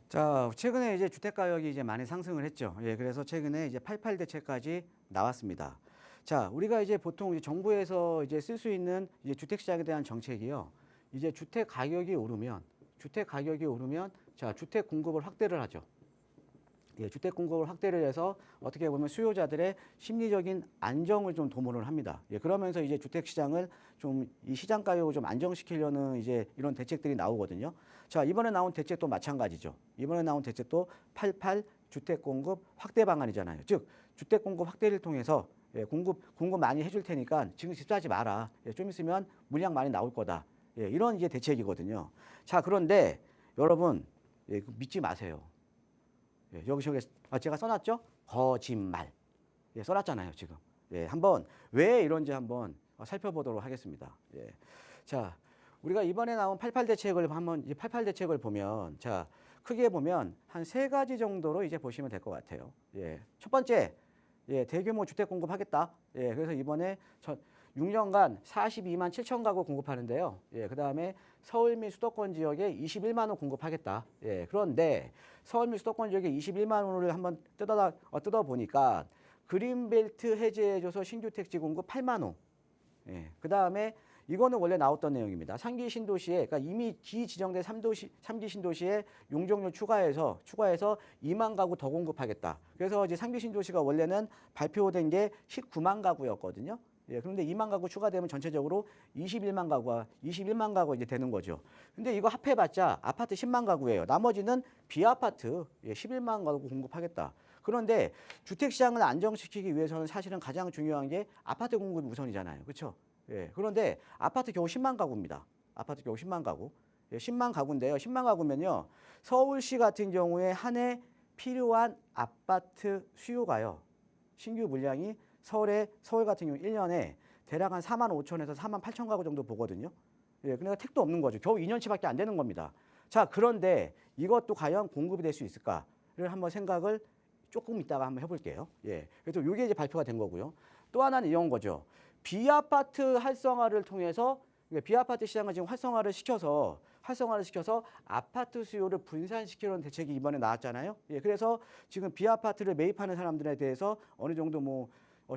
자, 최근에 이제 주택 가격이 이제 많이 상승을 했죠. 예, 그래서 최근에 이제 88 대책까지 나왔습니다. 자, 우리가 이제 보통 이제 정부에서 이제 쓸 수 있는 이제 주택 시장에 대한 정책이요. 이제 주택 가격이 오르면 자, 주택 공급을 확대를 하죠. 예, 주택 공급을 확대를 해서 어떻게 보면 수요자들의 심리적인 안정을 좀 도모를 합니다. 예, 그러면서 이제 주택 시장을 좀 이 시장 가격을 좀 안정시키려는 이제 이런 대책들이 나오거든요. 자, 이번에 나온 대책도 마찬가지죠. 이번에 나온 대책도 88 주택 공급 확대 방안이잖아요. 즉, 주택 공급 확대를 통해서 예, 공급 많이 해줄 테니까 지금 집 사지 마라. 예, 좀 있으면 물량 많이 나올 거다. 예, 이런 이제 대책이거든요. 자, 그런데 여러분 예, 믿지 마세요. 예, 여기 제가 써놨죠? 거짓말. 예, 써놨잖아요, 지금. 예, 한번 왜 이런지 한번 살펴보도록 하겠습니다. 예. 자, 우리가 이번에 나온 88 대책을 한번 이 88 대책을 보면 자, 크게 보면 한 3가지 정도로 이제 보시면 될 것 같아요. 예. 첫 번째, 예, 대규모 주택 공급하겠다. 예, 그래서 이번에 6년간 42만 7천 가구 공급하는데요. 예, 그다음에 서울 및 수도권 지역에 21만 호 공급하겠다. 예, 그런데 서울 및 수도권 지역에 21만 호를 한번 뜯어 보니까 그린벨트 해제해줘서 신규 택지 공급 8만 호. 예, 그다음에 이거는 원래 나왔던 내용입니다. 3기 신도시에 그러니까 이미 지정된 3기 신도시에 용적률 추가해서 2만 가구 더 공급하겠다. 그래서 이제 3기 신도시가 원래는 발표된 게 19만 가구였거든요. 예, 그런데 2만 가구 추가되면 전체적으로 21만 가구가 이제 되는 거죠. 근데 이거 합해봤자 아파트 10만 가구예요. 나머지는 비아파트 11만 가구 공급하겠다. 그런데 주택 시장을 안정시키기 위해서는 사실은 가장 중요한 게 아파트 공급이 우선이잖아요. 그렇죠? 예, 그런데 아파트 겨우 10만 가구입니다. 아파트 겨우 10만 가구. 예, 10만 가구인데요. 10만 가구면요. 서울시 같은 경우에 한 해 필요한 아파트 수요가요. 신규 물량이 서울 같은 경우 1년에 대략 한 4만 5천에서 4만 8천 가구 정도 보거든요. 예, 그러니까 택도 없는 거죠. 겨우 2년치밖에 안 되는 겁니다. 자, 그런데 이것도 과연 공급이 될 수 있을까를 한번 생각을 조금 이따가 한번 해볼게요. 예, 그래서 이게 이제 발표가 된 거고요. 또 하나는 이런 거죠. 비아파트 활성화를 통해서 비아파트 시장을 지금 활성화를 시켜서 아파트 수요를 분산시키려는 대책이 이번에 나왔잖아요. 예, 그래서 지금 비아파트를 매입하는 사람들에 대해서 어느 정도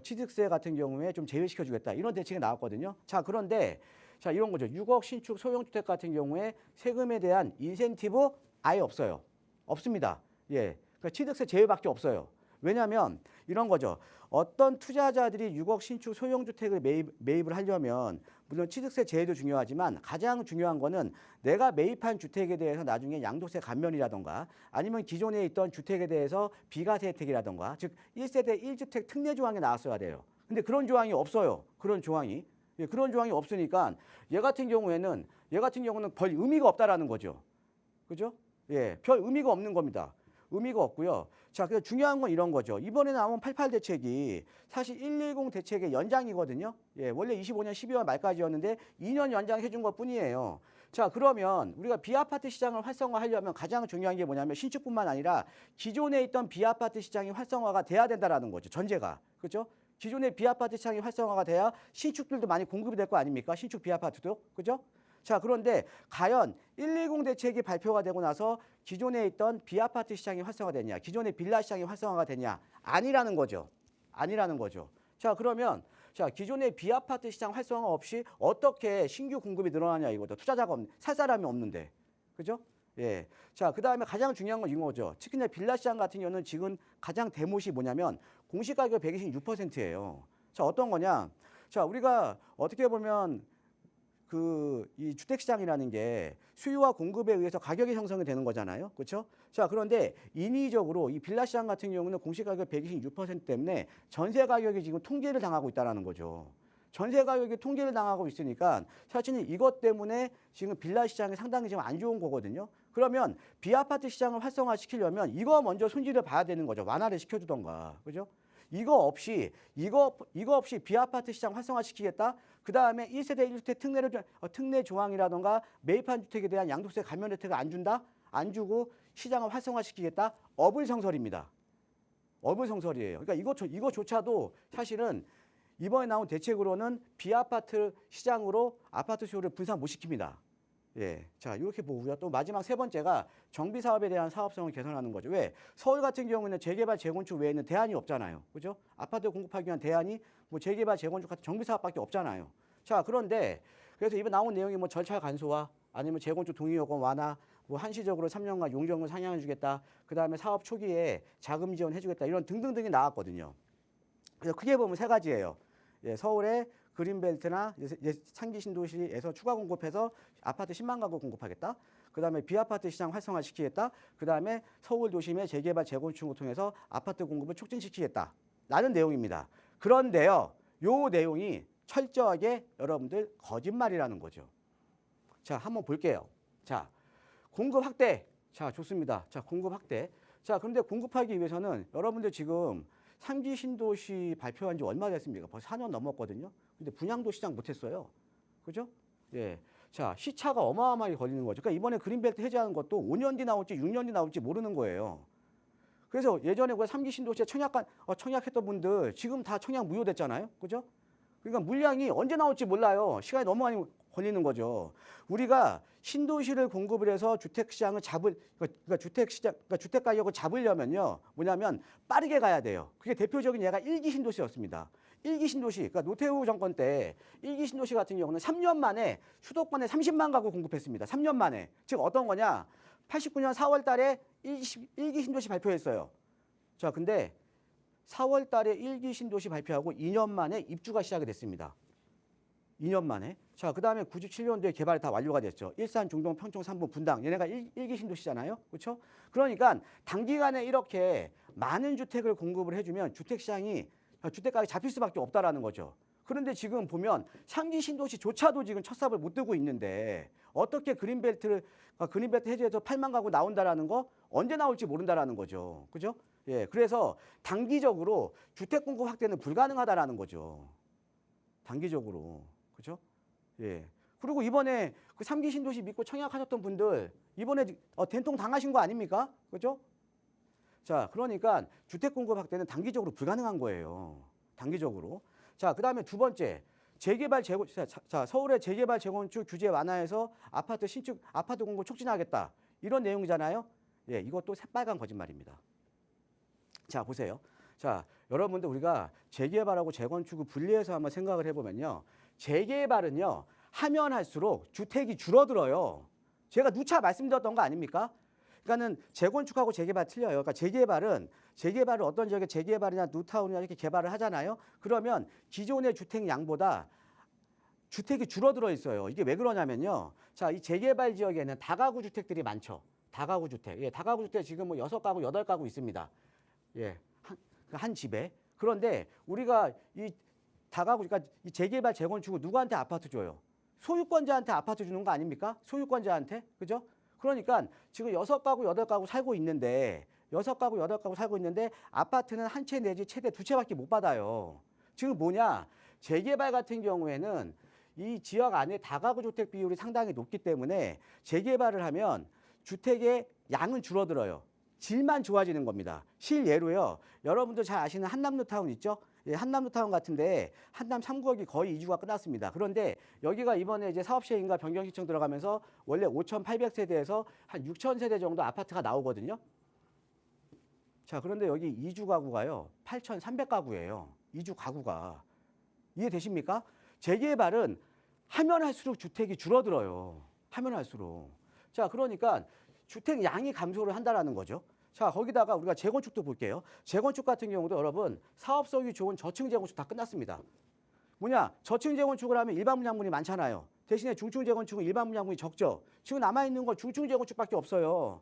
취득세 같은 경우에 좀 제외시켜주겠다 이런 대책이 나왔거든요. 자, 그런데 자 이런 거죠. 6억 신축 소형주택 같은 경우에 세금에 대한 인센티브 아예 없어요. 없습니다. 예, 그러니까 취득세 제외밖에 없어요. 왜냐하면 이런 거죠. 어떤 투자자들이 6억 신축 소형주택을 매입을 하려면 물론 취득세 제외도 중요하지만 가장 중요한 거는 내가 매입한 주택에 대해서 나중에 양도세 감면이라던가 아니면 기존에 있던 주택에 대해서 비과세 혜택이라던가 즉 1세대 1주택 특례 조항이 나왔어야 돼요. 근데 그런 조항이 없어요. 그런 조항이. 예, 그런 조항이 없으니까 얘 같은 경우는 별 의미가 없다라는 거죠. 그죠? 예, 별 의미가 없는 겁니다. 의미가 없고요. 자, 그래서 중요한 건 이런 거죠. 이번에 나온 88 대책이 사실 110 대책의 연장이거든요. 예, 원래 25년 12월 말까지였는데 2년 연장해 준 것뿐이에요. 자, 그러면 우리가 비아파트 시장을 활성화하려면 가장 중요한 게 뭐냐면 신축뿐만 아니라 기존에 있던 비아파트 시장이 활성화가 돼야 된다라는 거죠. 전제가. 그죠? 기존의 비아파트 시장이 활성화가 돼야 신축들도 많이 공급이 될 거 아닙니까? 신축 비아파트도. 그죠? 자, 그런데 과연 120 대책이 발표가 되고 나서 기존에 있던 비아파트 시장이 활성화되냐, 기존의 빌라 시장이 활성화가 되냐? 아니라는 거죠. 아니라는 거죠. 자, 그러면 자, 기존의 비아파트 시장 활성화 없이 어떻게 신규 공급이 늘어나냐 이거죠. 투자자가 살 사람이 없는데. 그죠? 예. 자, 그다음에 가장 중요한 건 이거죠. 특히나 빌라 시장 같은 경우는 지금 가장 대못이 뭐냐면 공시가격 126%예요. 자, 어떤 거냐? 자, 우리가 어떻게 보면 이 주택시장이라는 게 수요와 공급에 의해서 가격이 형성이 되는 거잖아요. 그렇죠? 자, 그런데 인위적으로 이 빌라 시장 같은 경우는 공시가격 126% 때문에 전세 가격이 지금 통제를 당하고 있다는 거죠. 전세 가격이 통제를 당하고 있으니까 사실은 이것 때문에 지금 빌라 시장이 상당히 지금 안 좋은 거거든요. 그러면 비아파트 시장을 활성화시키려면 이거 먼저 손질을 봐야 되는 거죠. 완화를 시켜주던가. 그죠? 이거 없이 비아파트 시장 활성화시키겠다. 그 다음에 1세대 1주택 특례 조항이라던가 매입한 주택에 대한 양도세 감면 혜택을 안 준다? 안 주고 시장을 활성화시키겠다? 어불성설입니다. 어불성설이에요. 그러니까 이거조차도 사실은 이번에 나온 대책으로는 비아파트 시장으로 아파트 수요를 분산 못 시킵니다. 예, 자 이렇게 보고요. 또 마지막 세 번째가 정비 사업에 대한 사업성을 개선하는 거죠. 왜? 서울 같은 경우는 재개발 재건축 외에는 대안이 없잖아요. 그죠? 아파트 공급하기 위한 대안이 뭐 재개발 재건축 같은 정비 사업밖에 없잖아요. 자, 그런데 그래서 이번 나온 내용이 뭐 절차 간소화 아니면 재건축 동의요건 완화 뭐 한시적으로 3년간 용적률 상향해 주겠다. 그다음에 사업 초기에 자금 지원해 주겠다. 이런 등등등이 나왔거든요. 그래서 크게 보면 세 가지예요. 예, 서울의 그린벨트나 상기 신도시에서 추가 공급해서 아파트 10만 가구 공급하겠다. 그다음에 비아파트 시장 활성화시키겠다. 그다음에 서울 도심의 재개발 재건축을 통해서 아파트 공급을 촉진시키겠다. 라는 내용입니다. 그런데요. 요 내용이 철저하게 여러분들 거짓말이라는 거죠. 자, 한번 볼게요. 자, 공급 확대. 자, 좋습니다. 자, 공급 확대. 자, 그런데 공급하기 위해서는 여러분들 지금 상기 신도시 발표한 지 얼마 됐습니까? 벌써 4년 넘었거든요. 근데 분양도 시작 못했어요. 그죠? 예. 자, 시차가 어마어마하게 걸리는 거죠. 그러니까 이번에 그린벨트 해제하는 것도 5년 뒤 나올지 6년 뒤 나올지 모르는 거예요. 그래서 예전에 그 3기 신도시에 청약했던 분들 지금 다 청약 무효됐잖아요. 그죠? 그러니까 물량이 언제 나올지 몰라요. 시간이 너무 많이 걸리는 거죠. 우리가 신도시를 공급을 해서 주택 시장을 주택 가격을 잡으려면요. 뭐냐면 빠르게 가야 돼요. 그게 대표적인 예가 1기 신도시였습니다. 1기 신도시, 그러니까 노태우 정권 때 1기 신도시 같은 경우는 3년 만에 수도권에 30만 가구 공급했습니다. 3년 만에. 즉 어떤 거냐? 89년 4월 달에 1기 신도시 발표했어요. 자, 근데 4월 달에 1기 신도시 발표하고 2년 만에 입주가 시작이 됐습니다. 2년 만에. 자, 그 다음에 97년도에 개발이 다 완료가 됐죠. 일산, 중동, 평촌, 삼분, 분당. 얘네가 1기 신도시잖아요. 그렇죠? 그러니까 단기간에 이렇게 많은 주택을 공급을 해주면 주택시장이 주택가격이 잡힐 수밖에 없다라는 거죠. 그런데 지금 보면 상기 신도시조차도 지금 첫 삽을 못 뜨고 있는데 어떻게 그린벨트 해제해서 8만 가구 나온다라는 거 언제 나올지 모른다라는 거죠. 그죠? 예, 그래서 단기적으로 주택 공급 확대는 불가능하다라는 거죠. 단기적으로. 그죠? 예. 그리고 이번에 그 3기 신도시 믿고 청약하셨던 분들 이번에 된통 당하신 거 아닙니까? 그죠? 자, 그러니까 주택 공급 확대는 단기적으로 불가능한 거예요. 단기적으로. 자, 그다음에 두 번째. 서울의 재개발 재건축 규제 완화해서 아파트 공급 촉진하겠다. 이런 내용이잖아요. 예, 이것도 새빨간 거짓말입니다. 자, 보세요. 자, 여러분들 우리가 재개발하고 재건축을 분리해서 한번 생각을 해보면요. 재개발은요. 하면 할수록 주택이 줄어들어요. 제가 누차 말씀드렸던 거 아닙니까? 그러니까는 재건축하고 재개발 틀려요. 그러니까 재개발을 어떤 지역에 재개발이나 뉴타운이나 이렇게 개발을 하잖아요. 그러면 기존의 주택 양보다 주택이 줄어들어 있어요. 이게 왜 그러냐면요. 자, 이 재개발 지역에는 다가구 주택들이 많죠. 다가구 주택. 예, 다가구 주택 지금 뭐 6가구, 8가구 있습니다. 예, 한 집에. 그런데 우리가 이 다가구, 그러니까 이 재개발, 재건축을 누구한테 아파트 줘요? 소유권자한테 아파트 주는 거 아닙니까? 소유권자한테. 그죠? 그러니까 지금 6가구, 8가구 살고 있는데 6가구, 8가구 살고 있는데 아파트는 한 채 내지 최대 2채밖에 못 받아요. 지금 뭐냐? 재개발 같은 경우에는 이 지역 안에 다가구 주택 비율이 상당히 높기 때문에 재개발을 하면 주택의 양은 줄어들어요. 질만 좋아지는 겁니다. 실예로요. 여러분들 잘 아시는 한남뉴타운 있죠? 예, 한남뉴타운 같은데 한남 3구역이 거의 이주가 끝났습니다. 그런데 여기가 이번에 이제 사업시행인가 변경 신청 들어가면서 원래 5,800세대에서 한 6,000세대 정도 아파트가 나오거든요. 자, 그런데 여기 이주 가구가요. 8,300가구예요. 이주 가구가. 이해되십니까? 재개발은 하면 할수록 주택이 줄어들어요. 하면 할수록. 자, 그러니까 주택 양이 감소를 한다라는 거죠. 자, 거기다가 우리가 재건축도 볼게요. 재건축 같은 경우도 여러분 사업성이 좋은 저층 재건축 다 끝났습니다. 뭐냐? 저층 재건축을 하면 일반 분양분이 많잖아요. 대신에 중층 재건축은 일반 분양분이 적죠. 지금 남아있는 건 중층 재건축밖에 없어요.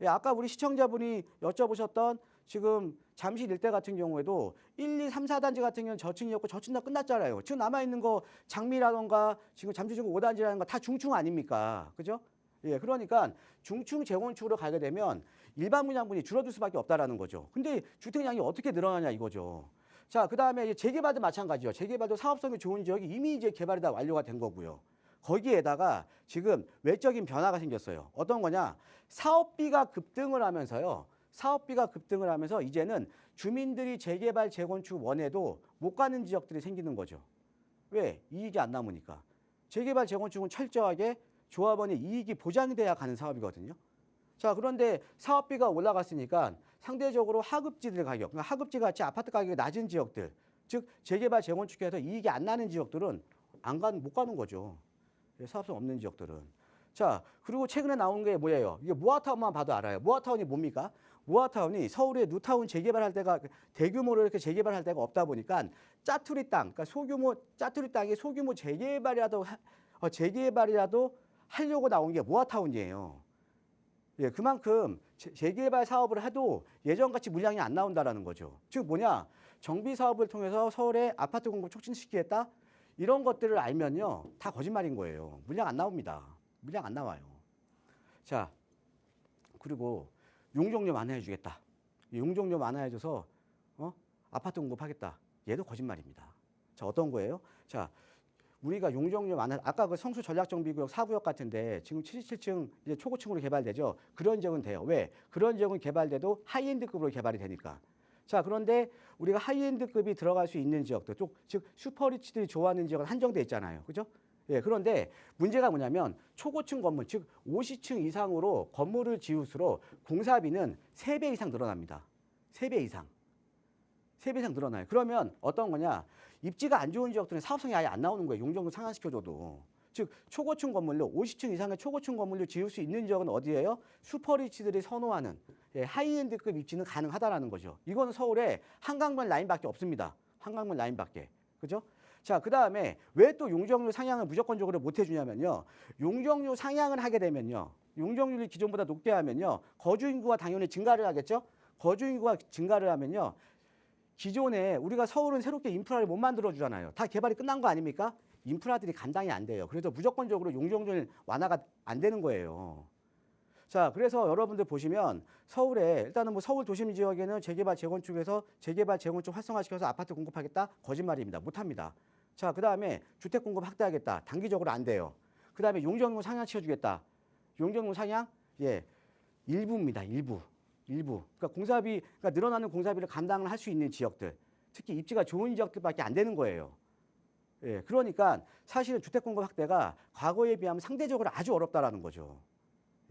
예, 아까 우리 시청자분이 여쭤보셨던 지금 잠실 일대 같은 경우에도 1, 2, 3, 4단지 같은 경우는 저층이었고 저층 다 끝났잖아요. 지금 남아있는 거 장미라던가 지금 잠실중구 5단지라는 거 다 중층 아닙니까? 그죠? 예, 그러니까 중층 재건축으로 가게 되면 일반 분양분이 줄어들 수밖에 없다라는 거죠. 근데 주택량이 어떻게 늘어나냐 이거죠. 자, 그다음에 재개발도 마찬가지죠. 재개발도 사업성이 좋은 지역이 이미 이제 개발이 다 완료가 된 거고요. 거기에다가 지금 외적인 변화가 생겼어요. 어떤 거냐? 사업비가 급등을 하면서요. 사업비가 급등을 하면서 이제는 주민들이 재개발, 재건축 원해도 못 가는 지역들이 생기는 거죠. 왜? 이익이 안 남으니까. 재개발, 재건축은 철저하게 조합원의 이익이 보장돼야 가는 사업이거든요. 자, 그런데 사업비가 올라갔으니까 상대적으로 하급지들 가격, 그러니까 하급지 같이 아파트 가격이 낮은 지역들, 즉 재개발, 재건축해서 이익이 안 나는 지역들은 못 가는 거죠. 사업성 없는 지역들은. 자, 그리고 최근에 나온 게 뭐예요? 이게 모아타운만 봐도 알아요. 모아타운이 뭡니까? 모아타운이 서울의 뉴타운 재개발할 때가 대규모로 이렇게 재개발할 때가 없다 보니까 짜투리 땅, 그러니까 소규모 짜투리 땅이 소규모 재개발이라도 하려고 나온 게 모아타운이에요. 예, 그만큼 재개발 사업을 해도 예전같이 물량이 안 나온다라는 거죠. 즉 뭐냐? 정비 사업을 통해서 서울의 아파트 공급 촉진시키겠다? 이런 것들을 알면요. 다 거짓말인 거예요. 물량 안 나옵니다. 물량 안 나와요. 자, 그리고 용적률 완화해 주겠다. 용적률 완화해 줘서 아파트 공급하겠다. 얘도 거짓말입니다. 자, 어떤 거예요? 자, 우리가 용적률 완화, 아까 그 성수 전략정비구역 4구역 같은데 지금 77층 이제 초고층으로 개발되죠. 그런 지역은 돼요. 왜? 그런 지역은 개발돼도 하이엔드급으로 개발이 되니까. 자, 그런데 우리가 하이엔드급이 들어갈 수 있는 지역들, 즉 슈퍼리치들이 좋아하는 지역은 한정돼 있잖아요. 그죠? 예, 그런데 문제가 뭐냐면 초고층 건물, 즉 50층 이상으로 건물을 지을수록 공사비는 3배 이상 늘어납니다. 3배 이상. 3배 이상 늘어나요. 그러면 어떤 거냐? 입지가 안 좋은 지역들은 사업성이 아예 안 나오는 거예요. 용적률 상향시켜줘도. 즉 초고층 건물로 50층 이상의 초고층 건물로 지을 수 있는 지역은 어디예요? 슈퍼리치들이 선호하는 하이엔드급 입지는 가능하다라는 거죠. 이거는 서울에 한강변 라인밖에 없습니다. 한강변 라인밖에. 그죠? 자, 그다음에 왜 또 용적률 상향을 무조건적으로 못 해주냐면요. 용적률 상향을 하게 되면요. 용적률이 기존보다 높게 하면요. 거주 인구가 당연히 증가를 하겠죠. 거주 인구가 증가를 하면요. 기존에 우리가 서울은 새롭게 인프라를 못 만들어주잖아요. 다 개발이 끝난 거 아닙니까? 인프라들이 감당이 안 돼요. 그래서 무조건적으로 용적률 완화가 안 되는 거예요. 자, 그래서 여러분들 보시면 서울에 일단은 뭐 서울 도심 지역에는 재개발, 재건축에서 재개발, 재건축 활성화시켜서 아파트 공급하겠다? 거짓말입니다. 못합니다. 자, 그다음에 주택 공급 확대하겠다? 단기적으로 안 돼요. 그다음에 용적률 상향시켜주겠다? 용적률 상향? 예, 일부입니다. 일부. 그러니까 그러니까 늘어나는 공사비를 감당을 할 수 있는 지역들, 특히 입지가 좋은 지역들밖에 안 되는 거예요. 예, 그러니까 사실은 주택 공급 확대가 과거에 비하면 상대적으로 아주 어렵다라는 거죠.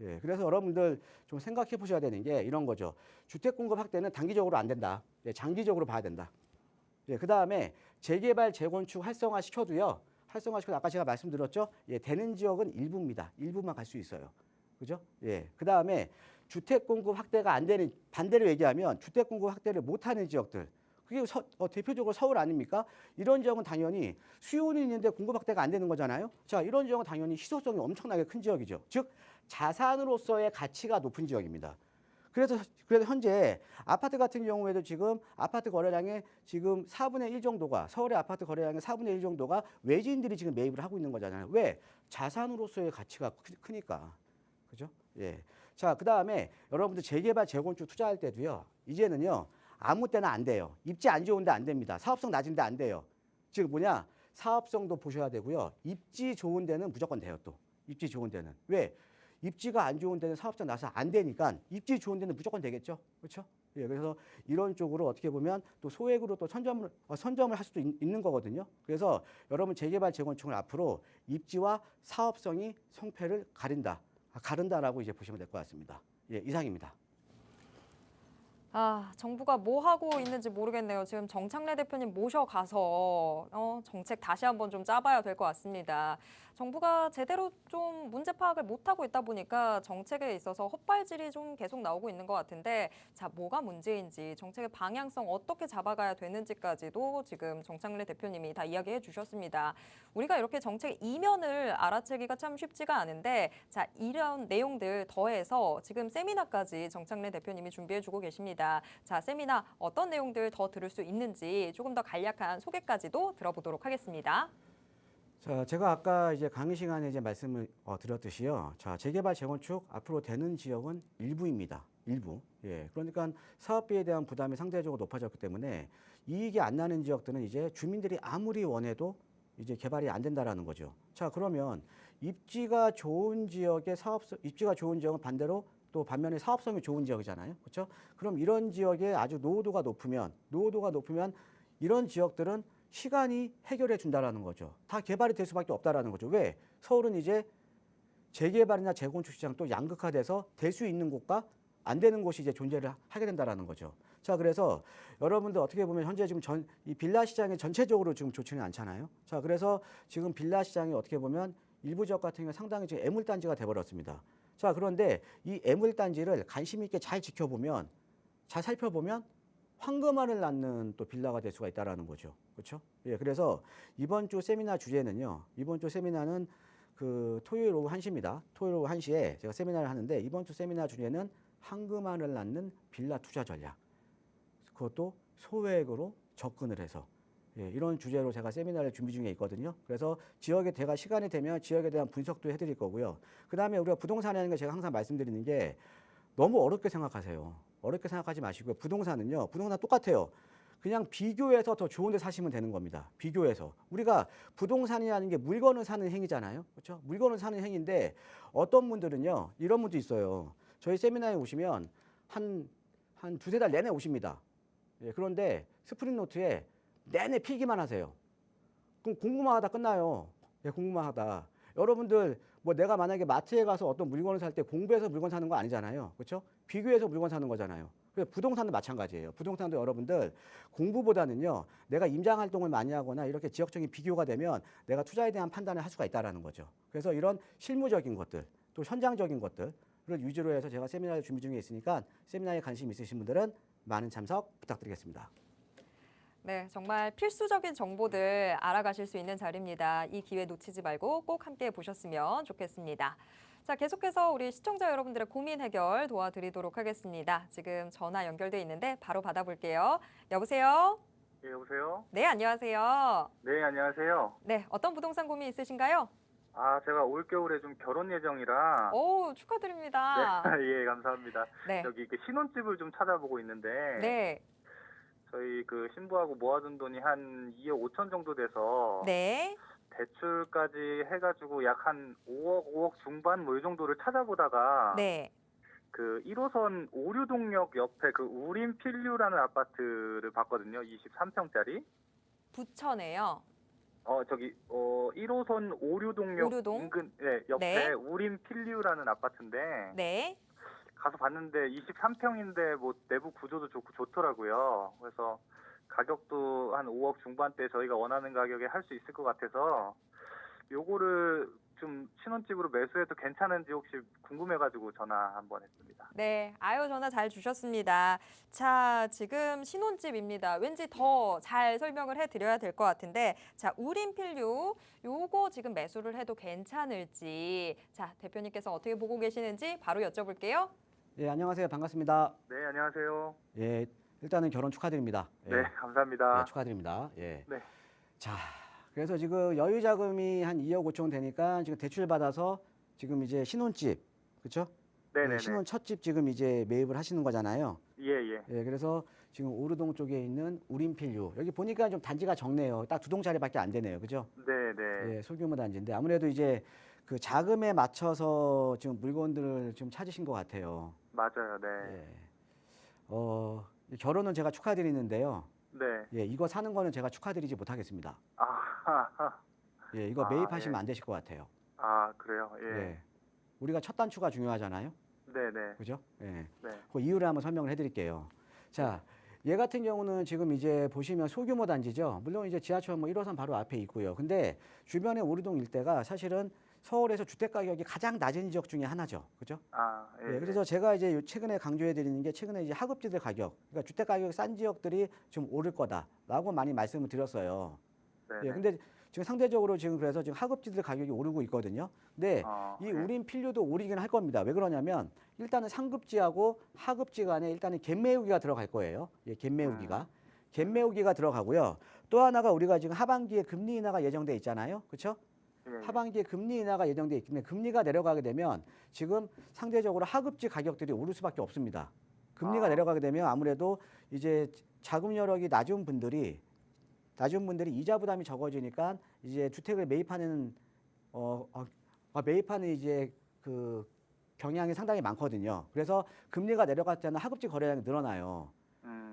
예, 그래서 여러분들 좀 생각해 보셔야 되는 게 이런 거죠. 주택 공급 확대는 단기적으로 안 된다. 예, 장기적으로 봐야 된다. 예, 그다음에 재개발, 재건축 활성화 시켜도요. 활성화시켜도 아까 제가 말씀드렸죠. 예, 되는 지역은 일부입니다. 일부만 갈 수 있어요. 그죠? 예, 그다음에 주택 공급 확대가 안 되는, 반대로 얘기하면 주택 공급 확대를 못 하는 지역들, 그게 대표적으로 서울 아닙니까? 이런 지역은 당연히 수요는 있는데 공급 확대가 안 되는 거잖아요. 자, 이런 지역은 당연히 희소성이 엄청나게 큰 지역이죠. 즉 자산으로서의 가치가 높은 지역입니다. 그래서 현재 아파트 같은 경우에도 지금 아파트 거래량의 지금 4분의 1 정도가 서울의 아파트 거래량의 4분의 1 정도가 외지인들이 지금 매입을 하고 있는 거잖아요. 왜? 자산으로서의 가치가 크니까. 그죠? 예. 자, 그다음에 여러분들 재개발 재건축 투자할 때도요. 이제는요. 아무 때나 안 돼요. 입지 안 좋은데 안 됩니다. 사업성 낮은데 안 돼요. 즉 뭐냐? 사업성도 보셔야 되고요. 입지 좋은 데는 무조건 돼요, 또. 입지 좋은 데는. 왜? 입지가 안 좋은 데는 사업성 나서 안 되니까 입지 좋은 데는 무조건 되겠죠. 그렇죠? 예, 그래서 이런 쪽으로 어떻게 보면 또 소액으로 또 선점을 할 수도 있는 거거든요. 그래서 여러분 재개발 재건축을 앞으로 입지와 사업성이 성패를 가른다라고 이제 보시면 될 것 같습니다. 예, 이상입니다. 정부가 뭐 하고 있는지 모르겠네요. 지금 정창래 대표님 모셔가서 정책 다시 한번 좀 짜봐야 될 것 같습니다. 정부가 제대로 좀 문제 파악을 못하고 있다 보니까 정책에 있어서 헛발질이 좀 계속 나오고 있는 것 같은데, 자, 뭐가 문제인지, 정책의 방향성 어떻게 잡아가야 되는지까지도 지금 정창래 대표님이 다 이야기해 주셨습니다. 우리가 이렇게 정책의 이면을 알아채기가 참 쉽지가 않은데, 자, 이런 내용들 더해서 지금 세미나까지 정창래 대표님이 준비해 주고 계십니다. 자, 세미나 어떤 내용들 더 들을 수 있는지 조금 더 간략한 소개까지도 들어보도록 하겠습니다. 자, 제가 아까 이제 강의 시간에 이제 말씀을 드렸듯이요. 자, 재개발 재건축 앞으로 되는 지역은 일부입니다. 일부. 예. 그러니까 사업비에 대한 부담이 상대적으로 높아졌기 때문에 이익이 안 나는 지역들은 이제 주민들이 아무리 원해도 이제 개발이 안 된다라는 거죠. 자, 그러면 입지가 좋은 지역은 반대로 또 반면에 사업성이 좋은 지역이잖아요. 그렇죠? 그럼 이런 지역에 아주 노후도가 높으면 이런 지역들은 시간이 해결해 준다라는 거죠. 다 개발이 될 수밖에 없다라는 거죠. 왜? 서울은 이제 재개발이나 재건축 시장 또 양극화돼서 될 수 있는 곳과 안 되는 곳이 이제 존재를 하게 된다라는 거죠. 자, 그래서 여러분들 어떻게 보면 현재 지금 이 빌라 시장이 전체적으로 지금 좋지는 않잖아요. 자, 그래서 지금 빌라 시장이 어떻게 보면 일부 지역 같은 경우 상당히 지금 애물단지가 돼버렸습니다. 자, 그런데 이 애물단지를 관심 있게 잘 지켜보면, 잘 살펴보면 황금알을 낳는 또 빌라가 될 수가 있다라는 거죠. 그렇죠? 예, 그래서 이번 주 세미나 주제는요. 이번 주 세미나는 그 토요일 오후 1시입니다. 토요일 오후 1시에 제가 세미나를 하는데 이번 주 세미나 주제는 황금알을 낳는 빌라 투자 전략. 그것도 소액으로 접근을 해서 이런 주제로 제가 세미나를 준비 중에 있거든요. 그래서 제가 시간이 되면 지역에 대한 분석도 해드릴 거고요. 그 다음에 우리가 부동산이라는 게 제가 항상 말씀드리는 게 너무 어렵게 생각하세요. 어렵게 생각하지 마시고요. 부동산은 똑같아요. 그냥 비교해서 더 좋은 데 사시면 되는 겁니다. 비교해서. 우리가 부동산이라는 게 물건을 사는 행위잖아요. 그렇죠? 물건을 사는 행위인데 어떤 분들은요. 이런 분도 있어요. 저희 세미나에 오시면 한 두세 달 내내 오십니다. 예, 그런데 스프링노트에 내내 필기만 하세요. 그럼 공부만 하다 끝나요. 예, 공부만 하다. 여러분들 뭐 내가 만약에 마트에 가서 어떤 물건을 살 때 공부해서 물건 사는 거 아니잖아요. 그렇죠? 비교해서 물건 사는 거잖아요. 그래서 부동산도 마찬가지예요. 부동산도 여러분들 공부보다는요. 내가 임장 활동을 많이 하거나 이렇게 지역적인 비교가 되면 내가 투자에 대한 판단을 할 수가 있다라는 거죠. 그래서 이런 실무적인 것들, 또 현장적인 것들을 위주로 해서 제가 세미나를 준비 중에 있으니까 세미나에 관심 있으신 분들은 많은 참석 부탁드리겠습니다. 네, 정말 필수적인 정보들 알아가실 수 있는 자리입니다. 이 기회 놓치지 말고 꼭 함께 보셨으면 좋겠습니다. 자, 계속해서 우리 시청자 여러분들의 고민 해결 도와드리도록 하겠습니다. 지금 전화 연결돼 있는데 바로 받아볼게요. 여보세요? 네, 여보세요? 네, 안녕하세요. 네, 안녕하세요. 네, 어떤 부동산 고민 있으신가요? 제가 올겨울에 좀 결혼 예정이라. 오, 축하드립니다. 네, 예, 감사합니다. 네. 여기 신혼집을 좀 찾아보고 있는데. 네. 저희 신부하고 모아둔 돈이 한 2억 5천 정도 돼서. 네. 대출까지 해가지고 약 한 5억 중반 뭐 이 정도를 찾아보다가. 네. 1호선 오류동역 옆에 우림필류라는 아파트를 봤거든요. 23평짜리. 부천에요. 1호선 오류동역 오류동? 인근, 네, 옆에 네. 우림필류라는 아파트인데. 네. 가서 봤는데 23평인데 뭐 내부 구조도 좋고 좋더라고요. 그래서 가격도 한 5억 중반대 저희가 원하는 가격에 할 수 있을 것 같아서 요거를 좀 신혼집으로 매수해도 괜찮은지 혹시 궁금해가지고 전화 한번 했습니다. 네, 아유 전화 잘 주셨습니다. 자, 지금 신혼집입니다. 왠지 더 잘 설명을 해드려야 될 것 같은데, 자, 우림필류 요거 지금 매수를 해도 괜찮을지, 자, 대표님께서 어떻게 보고 계시는지 바로 여쭤볼게요. 예, 안녕하세요. 반갑습니다. 네, 안녕하세요. 예, 일단은 결혼 축하드립니다. 예, 네, 감사합니다. 예, 축하드립니다. 예. 네. 자, 그래서 지금 여유 자금이 한 2억 5천 되니까 지금 대출 받아서 지금 이제 신혼집, 그렇죠? 네네네. 신혼 첫 집 지금 이제 매입을 하시는 거잖아요. 예, 예. 예, 그래서 지금 오르동 쪽에 있는 우림필류 여기 보니까 좀 단지가 적네요. 딱 두 동짜리밖에 안 되네요, 그죠? 네, 네. 예, 소규모 단지인데 아무래도 이제 그 자금에 맞춰서 지금 물건들을 좀 찾으신 것 같아요. 맞아요. 네. 예. 결혼은 제가 축하드리는데요. 네. 예, 이거 사는 거는 제가 축하드리지 못하겠습니다. 아, 예, 이거 아, 매입하시면 예. 안 되실 것 같아요. 아, 그래요? 예. 예. 우리가 첫 단추가 중요하잖아요. 네, 네. 그죠? 예. 네. 그 이유를 한번 설명을 해드릴게요. 자, 얘 같은 경우는 지금 이제 보시면 소규모 단지죠. 물론 이제 지하철 뭐 1호선 바로 앞에 있고요. 근데 주변에 오르동 일대가 사실은 서울에서 주택 가격이 가장 낮은 지역 중에 하나죠. 그죠? 아, 예. 예, 그래서 제가 이제 최근에 강조해 드리는 게 최근에 이제 하급지들 가격, 그러니까 주택 가격이 싼 지역들이 좀 오를 거다라고 많이 말씀을 드렸어요. 네. 예, 근데 지금 상대적으로 지금 그래서 지금 하급지들 가격이 오르고 있거든요. 근데 이 예. 우린 필류도 오르긴 할 겁니다. 왜 그러냐면 일단은 상급지하고 하급지 간에 일단은 갭매우기가 들어갈 거예요. 예, 갭매우기가. 갭매우기가 들어가고요. 또 하나가 우리가 지금 하반기에 금리 인하가 예정돼 있잖아요. 그렇죠? 예. 하반기에 금리 인하가 예정돼 있기 때문에 금리가 내려가게 되면 지금 상대적으로 하급지 가격들이 오를 수밖에 없습니다. 금리가 아. 내려가게 되면 아무래도 이제 자금 여력이 낮은 분들이 이자 부담이 적어지니까 이제 주택을 매입하는 매입하는 이제 그 경향이 상당히 많거든요. 그래서 금리가 내려갈 때는 하급지 거래량이 늘어나요.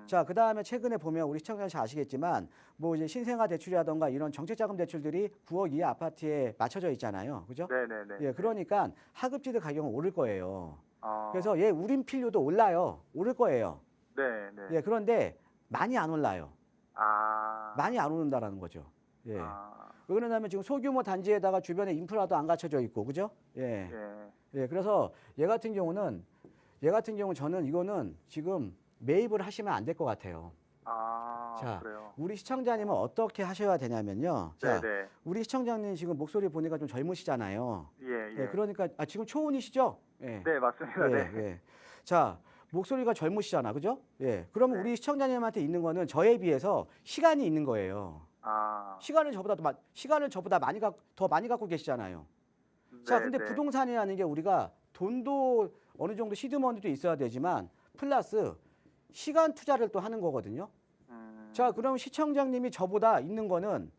자, 그 다음에 최근에 보면 우리 시청자 잘 아시겠지만 뭐 이제 신생아 대출이라던가 이런 정책자금 대출들이 9억 이하 아파트에 맞춰져 있잖아요. 그죠? 네네네. 예, 그러니까 하급지들 가격은 오를 거예요. 아, 그래서 얘 우린 필요도 올라요. 오를 거예요. 네네. 예, 그런데 많이 안 올라요. 아, 많이 안 오른다라는 거죠. 예. 아, 왜 그러냐면 지금 소규모 단지에다가 주변에 인프라도 안 갖춰져 있고, 그죠? 예. 예. 예, 그래서 얘 같은 경우는 저는 이거는 지금 매입을 하시면 안 될 것 같아요. 아, 자, 그래요. 우리 시청자님은 어떻게 하셔야 되냐면요. 자, 네네. 우리 시청자님 지금 목소리 보니까 좀 젊으시잖아요. 예, 예, 예. 그러니까 지금 초혼이시죠? 예. 네, 맞습니다. 예, 네. 예. 자, 목소리가 젊으시잖아, 그죠? 예. 그러면 네. 우리 시청자님한테 있는 거는 저에 비해서 시간이 있는 거예요. 아, 시간을 저보다 더 많이 갖고 계시잖아요. 자, 근데 네. 부동산이라는 게 우리가 돈도 어느 정도 시드머니도 있어야 되지만 플러스 시간 투자를 또 하는 거거든요. 자, 그럼 시청자님이 저보다 있는 거는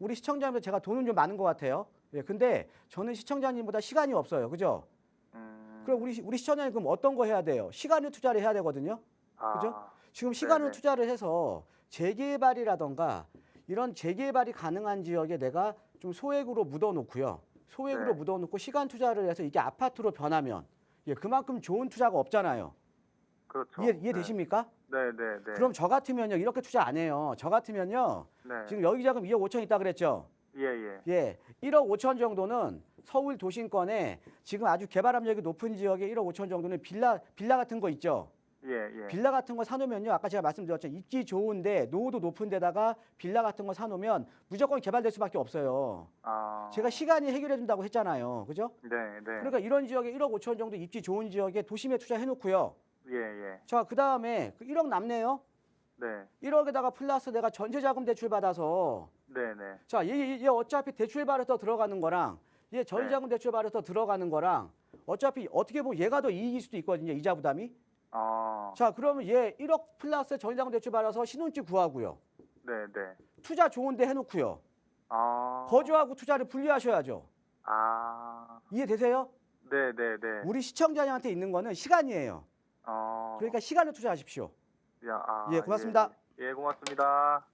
우리 시청자님보다 제가 돈은 좀 많은 것 같아요. 예, 근데 저는 시청자님보다 시간이 없어요. 그죠? 그럼 우리 시청자님 그럼 어떤 거 해야 돼요? 시간을 투자를 해야 되거든요. 아, 그죠? 지금 시간을 네네. 투자를 해서 재개발이라던가 이런 재개발이 가능한 지역에 내가 좀 소액으로 묻어놓고요. 소액으로 네. 묻어놓고 시간 투자를 해서 이게 아파트로 변하면 예, 그만큼 좋은 투자가 없잖아요. 그렇죠. 이해되십니까? 네, 네, 네. 그럼 저 같으면요 이렇게 투자 안 해요. 저 같으면요 네. 지금 여기 자금 2억 5천 있다 그랬죠. 예, 예. 예, 1억 5천 정도는 서울 도심권에 지금 아주 개발 압력이 높은 지역에 1억 5천 정도는 빌라 같은 거 있죠. 예, 예. 빌라 같은 거 사놓으면요 아까 제가 말씀드렸죠 입지 좋은데 노후도 높은 데다가 빌라 같은 거 사놓으면 무조건 개발될 수밖에 없어요. 아, 제가 시간이 해결해 준다고 했잖아요. 그죠? 네, 네. 그러니까 이런 지역에 1억 5천 정도 입지 좋은 지역에 도심에 투자해 놓고요. 예, 예. 자, 그다음에 1억 남네요. 네, 1억에다가 플러스 내가 전세자금 대출 받아서 네, 네. 자, 얘 어차피 대출 받아서 들어가는 거랑 얘 전세자금 대출 받아서 들어가는 거랑 어차피 어떻게 보면 얘가 더 이익일 수도 있거든요. 이자 부담이. 아, 자, 그러면 얘 1억 플러스 전세자금 대출 받아서 신혼집 구하고요. 네, 네. 투자 좋은데 해놓고요. 아, 거주하고 투자를 분리하셔야죠. 아, 이해되세요? 네, 네, 네. 우리 시청자님한테 있는 거는 시간이에요. 그러니까 시간을 투자하십시오. 야, 아, 예, 고맙습니다. 예, 예, 고맙습니다.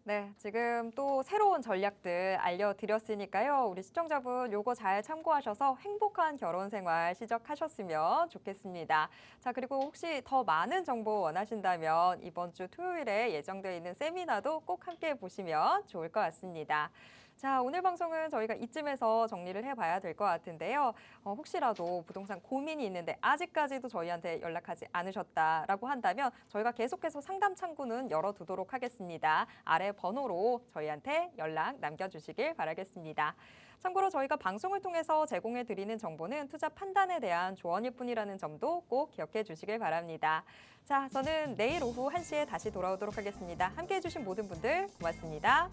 네, 지금 또 새로운 전략들 알려드렸으니까요. 우리 시청자분 요거 잘 참고하셔서 행복한 결혼 생활 시작하셨으면 좋겠습니다. 자, 그리고 혹시 더 많은 정보 원하신다면 이번 주 토요일에 예정되어 있는 세미나도 꼭 함께 보시면 좋을 것 같습니다. 자, 오늘 방송은 저희가 이쯤에서 정리를 해봐야 될 것 같은데요. 혹시라도 부동산 고민이 있는데 아직까지도 저희한테 연락하지 않으셨다라고 한다면 저희가 계속해서 상담 창구는 열어두도록 하겠습니다. 아래 번호로 저희한테 연락 남겨주시길 바라겠습니다. 참고로 저희가 방송을 통해서 제공해드리는 정보는 투자 판단에 대한 조언일 뿐이라는 점도 꼭 기억해 주시길 바랍니다. 자, 저는 내일 오후 1시에 다시 돌아오도록 하겠습니다. 함께해 주신 모든 분들 고맙습니다.